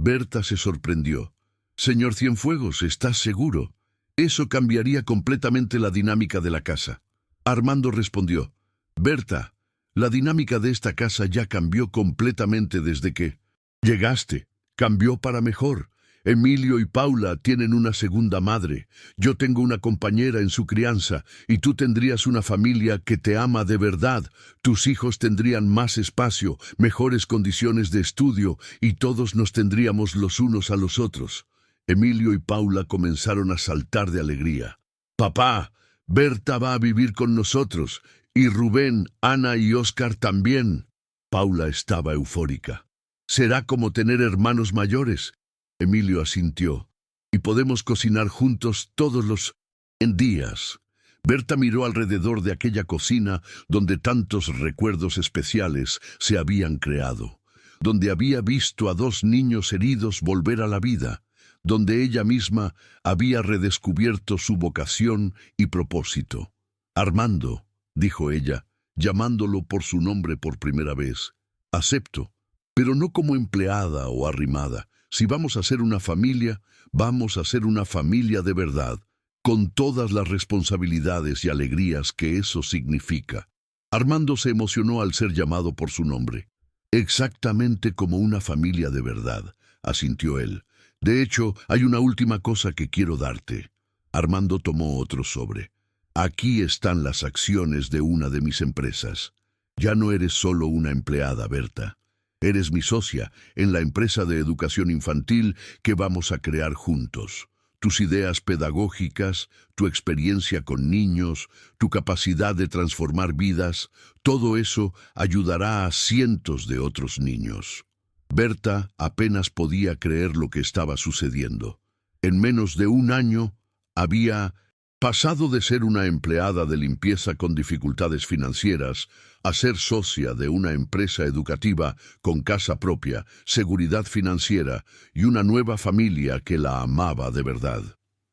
Berta se sorprendió. Señor Cienfuegos, ¿estás seguro? Eso cambiaría completamente la dinámica de la casa. Armando respondió. Berta, la dinámica de esta casa ya cambió completamente desde que llegaste. Cambió para mejor. Emilio y Paula tienen una segunda madre. Yo tengo una compañera en su crianza y tú tendrías una familia que te ama de verdad. Tus hijos tendrían más espacio, mejores condiciones de estudio y todos nos tendríamos los unos a los otros. Emilio y Paula comenzaron a saltar de alegría. Papá, Berta va a vivir con nosotros y Rubén, Ana y Óscar también. Paula estaba eufórica. Será como tener hermanos mayores. Emilio asintió. Y podemos cocinar juntos todos los días. Berta miró alrededor de aquella cocina donde tantos recuerdos especiales se habían creado, donde había visto a dos niños heridos volver a la vida, donde ella misma había redescubierto su vocación y propósito. Armando, dijo ella, llamándolo por su nombre por primera vez. Acepto, pero no como empleada o arrimada. Si vamos a ser una familia, vamos a ser una familia de verdad, con todas las responsabilidades y alegrías que eso significa. Armando se emocionó al ser llamado por su nombre. Exactamente como una familia de verdad, asintió él. De hecho, hay una última cosa que quiero darte. Armando tomó otro sobre. Aquí están las acciones de una de mis empresas. Ya no eres solo una empleada, Berta. Eres mi socia en la empresa de educación infantil que vamos a crear juntos. Tus ideas pedagógicas, tu experiencia con niños, tu capacidad de transformar vidas, todo eso ayudará a cientos de otros niños. Berta apenas podía creer lo que estaba sucediendo. En menos de un año había pasado de ser una empleada de limpieza con dificultades financieras a ser socia de una empresa educativa con casa propia, seguridad financiera y una nueva familia que la amaba de verdad.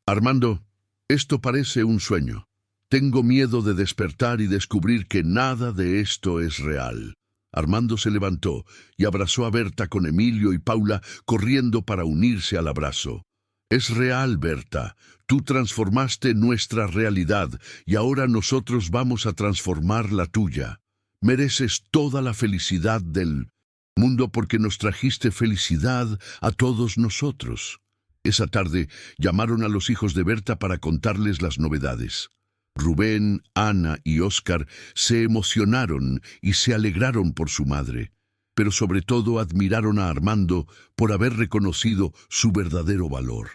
Armando, esto parece un sueño. Tengo miedo de despertar y descubrir que nada de esto es real. Armando se levantó y abrazó a Berta con Emilio y Paula corriendo para unirse al abrazo. Es real, Berta. Tú transformaste nuestra realidad y ahora nosotros vamos a transformar la tuya. Mereces toda la felicidad del mundo porque nos trajiste felicidad a todos nosotros. Esa tarde llamaron a los hijos de Berta para contarles las novedades. Rubén, Ana y Óscar se emocionaron y se alegraron por su madre, pero sobre todo admiraron a Armando por haber reconocido su verdadero valor.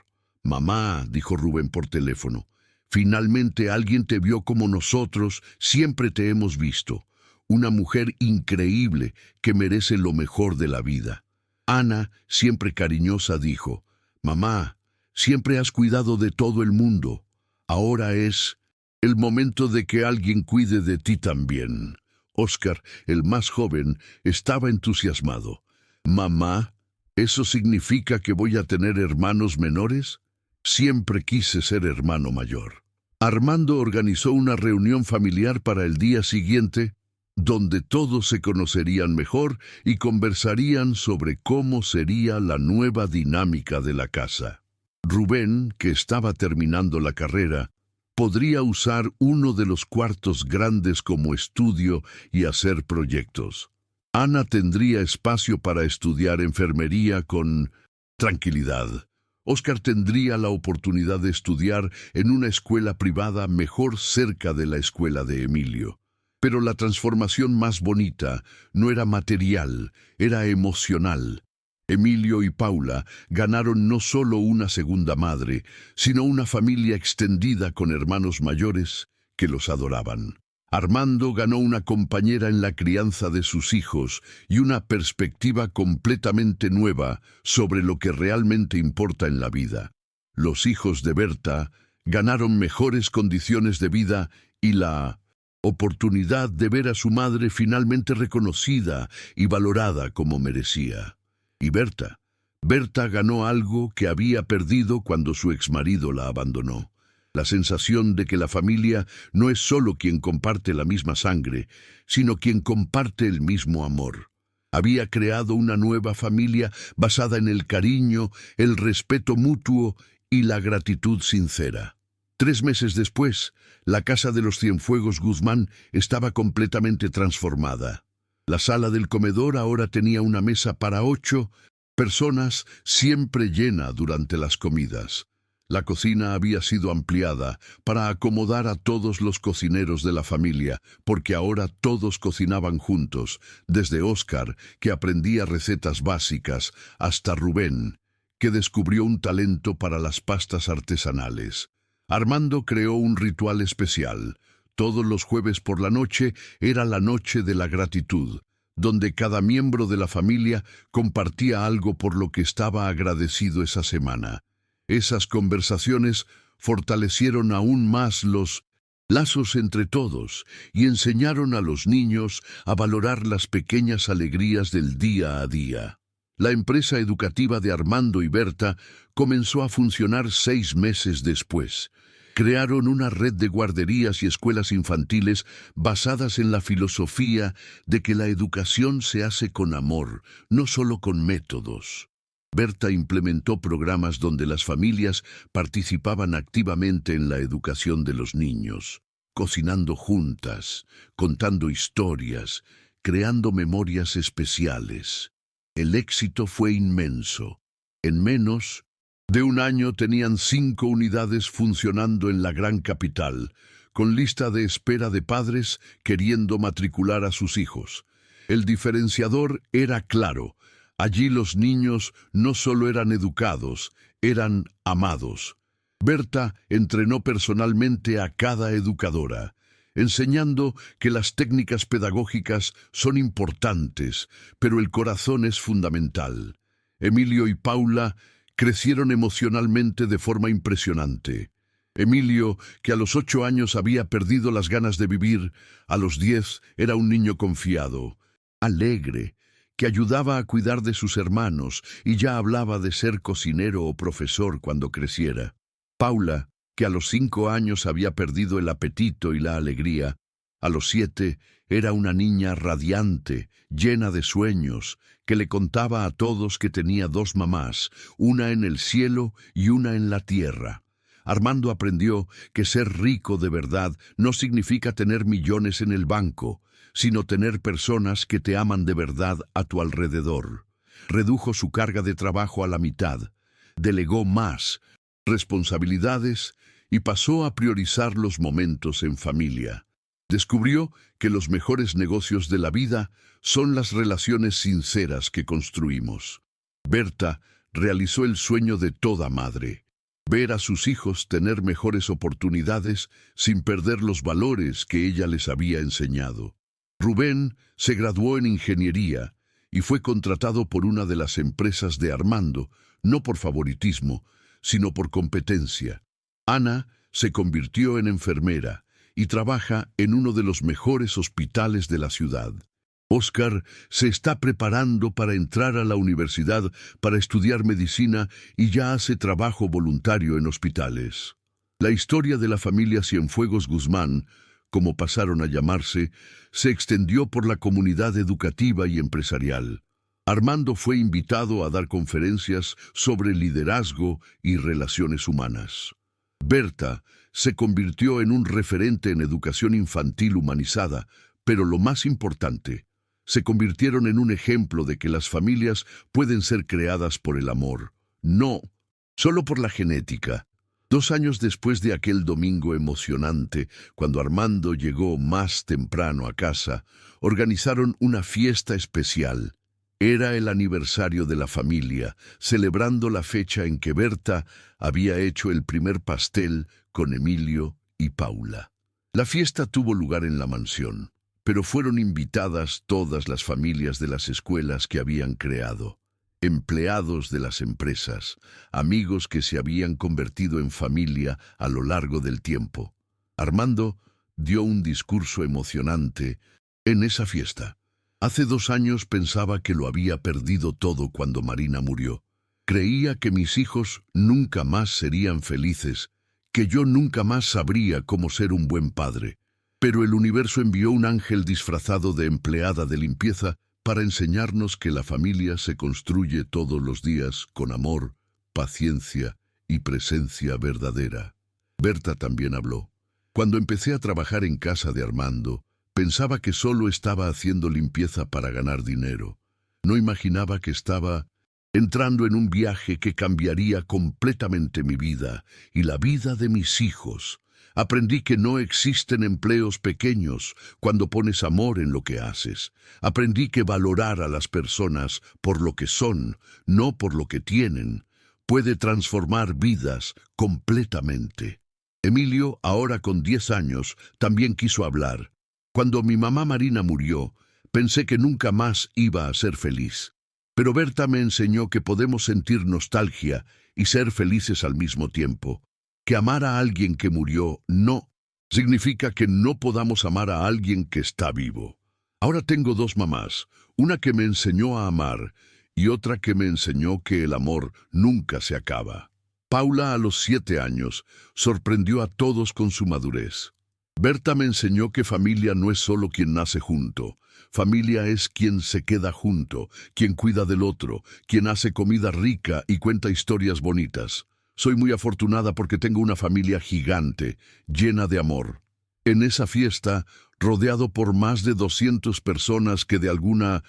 Mamá, dijo Rubén por teléfono, finalmente alguien te vio como nosotros siempre te hemos visto. Una mujer increíble que merece lo mejor de la vida. Ana, siempre cariñosa, dijo, mamá, siempre has cuidado de todo el mundo. Ahora es el momento de que alguien cuide de ti también. Óscar, el más joven, estaba entusiasmado. Mamá, ¿eso significa que voy a tener hermanos menores? Siempre quise ser hermano mayor. Armando organizó una reunión familiar para el día siguiente, donde todos se conocerían mejor y conversarían sobre cómo sería la nueva dinámica de la casa. Rubén, que estaba terminando la carrera, podría usar uno de los cuartos grandes como estudio y hacer proyectos. Ana tendría espacio para estudiar enfermería con tranquilidad. Óscar tendría la oportunidad de estudiar en una escuela privada mejor cerca de la escuela de Emilio. Pero la transformación más bonita no era material, era emocional. Emilio y Paula ganaron no solo una segunda madre, sino una familia extendida con hermanos mayores que los adoraban. Armando ganó una compañera en la crianza de sus hijos y una perspectiva completamente nueva sobre lo que realmente importa en la vida. Los hijos de Berta ganaron mejores condiciones de vida y la oportunidad de ver a su madre finalmente reconocida y valorada como merecía. Y Berta ganó algo que había perdido cuando su exmarido la abandonó. La sensación de que la familia no es solo quien comparte la misma sangre, sino quien comparte el mismo amor. Había creado una nueva familia basada en el cariño, el respeto mutuo y la gratitud sincera. 3 meses después, la casa de los Cienfuegos Guzmán estaba completamente transformada. La sala del comedor ahora tenía una mesa para 8 personas, siempre llena durante las comidas. La cocina había sido ampliada para acomodar a todos los cocineros de la familia, porque ahora todos cocinaban juntos, desde Óscar, que aprendía recetas básicas, hasta Rubén, que descubrió un talento para las pastas artesanales. Armando creó un ritual especial. Todos los jueves por la noche era la noche de la gratitud, donde cada miembro de la familia compartía algo por lo que estaba agradecido esa semana. Esas conversaciones fortalecieron aún más los lazos entre todos y enseñaron a los niños a valorar las pequeñas alegrías del día a día. La empresa educativa de Armando y Berta comenzó a funcionar 6 meses después. Crearon una red de guarderías y escuelas infantiles basadas en la filosofía de que la educación se hace con amor, no solo con métodos. Berta implementó programas donde las familias participaban activamente en la educación de los niños, cocinando juntas, contando historias, creando memorias especiales. El éxito fue inmenso. En menos de un año tenían 5 unidades funcionando en la gran capital, con lista de espera de padres queriendo matricular a sus hijos. El diferenciador era claro. Allí los niños no solo eran educados, eran amados. Berta entrenó personalmente a cada educadora, enseñando que las técnicas pedagógicas son importantes, pero el corazón es fundamental. Emilio y Paula crecieron emocionalmente de forma impresionante. Emilio, que a los 8 años había perdido las ganas de vivir, a los 10 era un niño confiado, alegre, que ayudaba a cuidar de sus hermanos y ya hablaba de ser cocinero o profesor cuando creciera. Paula, que a los 5 años había perdido el apetito y la alegría, a los 7 era una niña radiante, llena de sueños, que le contaba a todos que tenía 2 mamás, una en el cielo y una en la tierra. Armando aprendió que ser rico de verdad no significa tener millones en el banco, sino tener personas que te aman de verdad a tu alrededor. Redujo su carga de trabajo a la mitad, delegó más responsabilidades y pasó a priorizar los momentos en familia. Descubrió que los mejores negocios de la vida son las relaciones sinceras que construimos. Berta realizó el sueño de toda madre: ver a sus hijos tener mejores oportunidades sin perder los valores que ella les había enseñado. Rubén se graduó en ingeniería y fue contratado por una de las empresas de Armando, no por favoritismo, sino por competencia. Ana se convirtió en enfermera y trabaja en uno de los mejores hospitales de la ciudad. Óscar se está preparando para entrar a la universidad para estudiar medicina y ya hace trabajo voluntario en hospitales. La historia de la familia Cienfuegos Guzmán, como pasaron a llamarse, se extendió por la comunidad educativa y empresarial. Armando fue invitado a dar conferencias sobre liderazgo y relaciones humanas. Berta se convirtió en un referente en educación infantil humanizada, pero lo más importante, se convirtieron en un ejemplo de que las familias pueden ser creadas por el amor, no solo por la genética. 2 años después de aquel domingo emocionante, cuando Armando llegó más temprano a casa, organizaron una fiesta especial. Era el aniversario de la familia, celebrando la fecha en que Berta había hecho el primer pastel con Emilio y Paula. La fiesta tuvo lugar en la mansión, pero fueron invitadas todas las familias de las escuelas que habían creado, empleados de las empresas, amigos que se habían convertido en familia a lo largo del tiempo. Armando dio un discurso emocionante en esa fiesta. Hace 2 años pensaba que lo había perdido todo cuando Marina murió. Creía que mis hijos nunca más serían felices, que yo nunca más sabría cómo ser un buen padre. Pero el universo envió un ángel disfrazado de empleada de limpieza para enseñarnos que la familia se construye todos los días con amor, paciencia y presencia verdadera. Berta también habló. Cuando empecé a trabajar en casa de Armando, pensaba que solo estaba haciendo limpieza para ganar dinero. No imaginaba que estaba entrando en un viaje que cambiaría completamente mi vida y la vida de mis hijos. Aprendí que no existen empleos pequeños cuando pones amor en lo que haces. Aprendí que valorar a las personas por lo que son, no por lo que tienen, puede transformar vidas completamente. Emilio, ahora con 10 años, también quiso hablar. Cuando mi mamá Marina murió, pensé que nunca más iba a ser feliz. Pero Berta me enseñó que podemos sentir nostalgia y ser felices al mismo tiempo. Que amar a alguien que murió no significa que no podamos amar a alguien que está vivo. Ahora tengo 2 mamás, una que me enseñó a amar y otra que me enseñó que el amor nunca se acaba. Paula, a los 7 años, sorprendió a todos con su madurez. Berta me enseñó que familia no es solo quien nace junto. Familia es quien se queda junto, quien cuida del otro, quien hace comida rica y cuenta historias bonitas. Soy muy afortunada porque tengo una familia gigante, llena de amor. En esa fiesta, rodeado por más de 200 personas que de alguna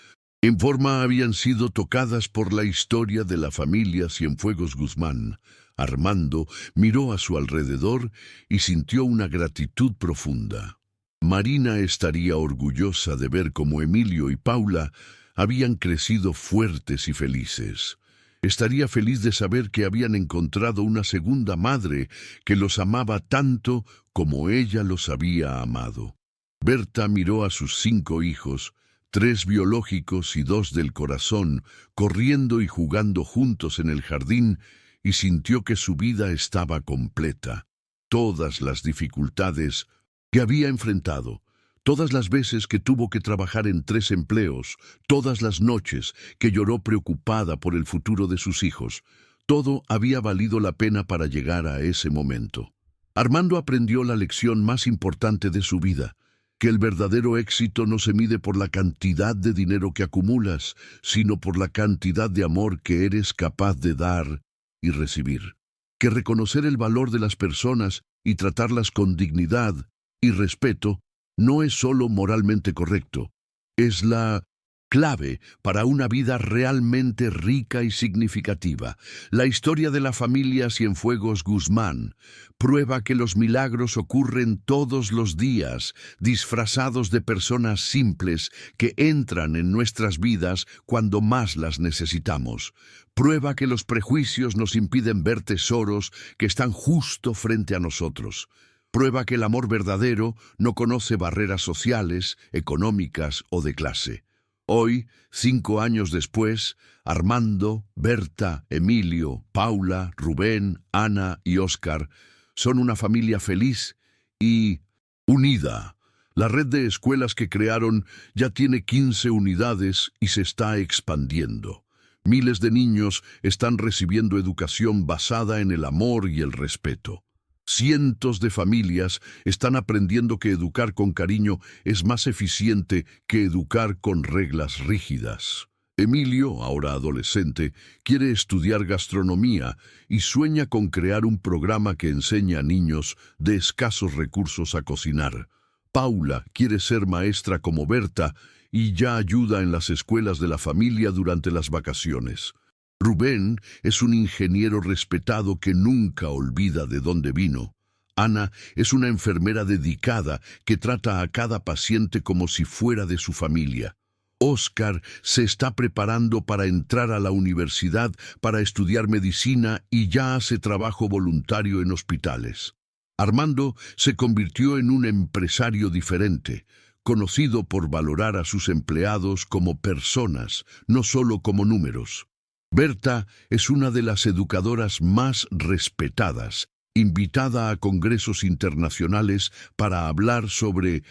forma habían sido tocadas por la historia de la familia Cienfuegos Guzmán, Armando miró a su alrededor y sintió una gratitud profunda. Marina estaría orgullosa de ver cómo Emilio y Paula habían crecido fuertes y felices. Estaría feliz de saber que habían encontrado una segunda madre que los amaba tanto como ella los había amado. Berta miró a sus 5 hijos, 3 biológicos y 2 del corazón, corriendo y jugando juntos en el jardín, y sintió que su vida estaba completa. Todas las dificultades que había enfrentado, todas las veces que tuvo que trabajar en 3 empleos, todas las noches que lloró preocupada por el futuro de sus hijos, todo había valido la pena para llegar a ese momento. Armando aprendió la lección más importante de su vida, que el verdadero éxito no se mide por la cantidad de dinero que acumulas, sino por la cantidad de amor que eres capaz de dar y recibir. Que reconocer el valor de las personas y tratarlas con dignidad y respeto no es solo moralmente correcto, es la clave para una vida realmente rica y significativa. La historia de la familia Cienfuegos Guzmán prueba que los milagros ocurren todos los días, disfrazados de personas simples que entran en nuestras vidas cuando más las necesitamos. Prueba que los prejuicios nos impiden ver tesoros que están justo frente a nosotros. Prueba que el amor verdadero no conoce barreras sociales, económicas o de clase. Hoy, 5 años después, Armando, Berta, Emilio, Paula, Rubén, Ana y Óscar son una familia feliz y unida. La red de escuelas que crearon ya tiene 15 unidades y se está expandiendo. Miles de niños están recibiendo educación basada en el amor y el respeto. Cientos de familias están aprendiendo que educar con cariño es más eficiente que educar con reglas rígidas. Emilio, ahora adolescente, quiere estudiar gastronomía y sueña con crear un programa que enseña a niños de escasos recursos a cocinar. Paula quiere ser maestra como Berta y ya ayuda en las escuelas de la familia durante las vacaciones. Rubén es un ingeniero respetado que nunca olvida de dónde vino. Ana es una enfermera dedicada que trata a cada paciente como si fuera de su familia. Oscar se está preparando para entrar a la universidad para estudiar medicina y ya hace trabajo voluntario en hospitales. Armando se convirtió en un empresario diferente, conocido por valorar a sus empleados como personas, no solo como números. Berta es una de las educadoras más respetadas, invitada a congresos internacionales para hablar sobre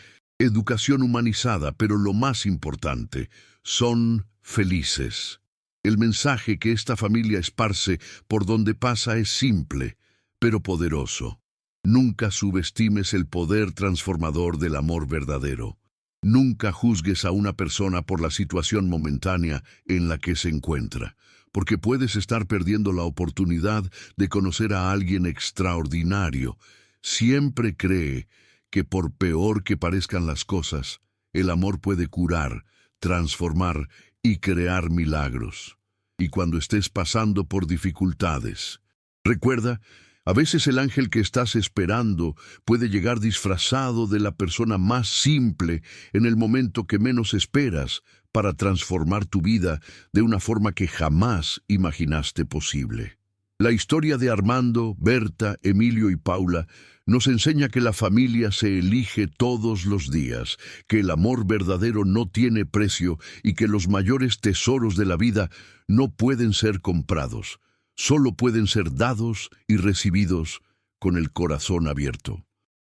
educación humanizada, pero lo más importante, son felices. El mensaje que esta familia esparce por donde pasa es simple, pero poderoso. Nunca subestimes el poder transformador del amor verdadero. Nunca juzgues a una persona por la situación momentánea en la que se encuentra, porque puedes estar perdiendo la oportunidad de conocer a alguien extraordinario. Siempre cree que por peor que parezcan las cosas, el amor puede curar, transformar y crear milagros. Y cuando estés pasando por dificultades, recuerda, a veces el ángel que estás esperando puede llegar disfrazado de la persona más simple en el momento que menos esperas para transformar tu vida de una forma que jamás imaginaste posible. La historia de Armando, Berta, Emilio y Paula nos enseña que la familia se elige todos los días, que el amor verdadero no tiene precio y que los mayores tesoros de la vida no pueden ser comprados. Solo pueden ser dados y recibidos con el corazón abierto.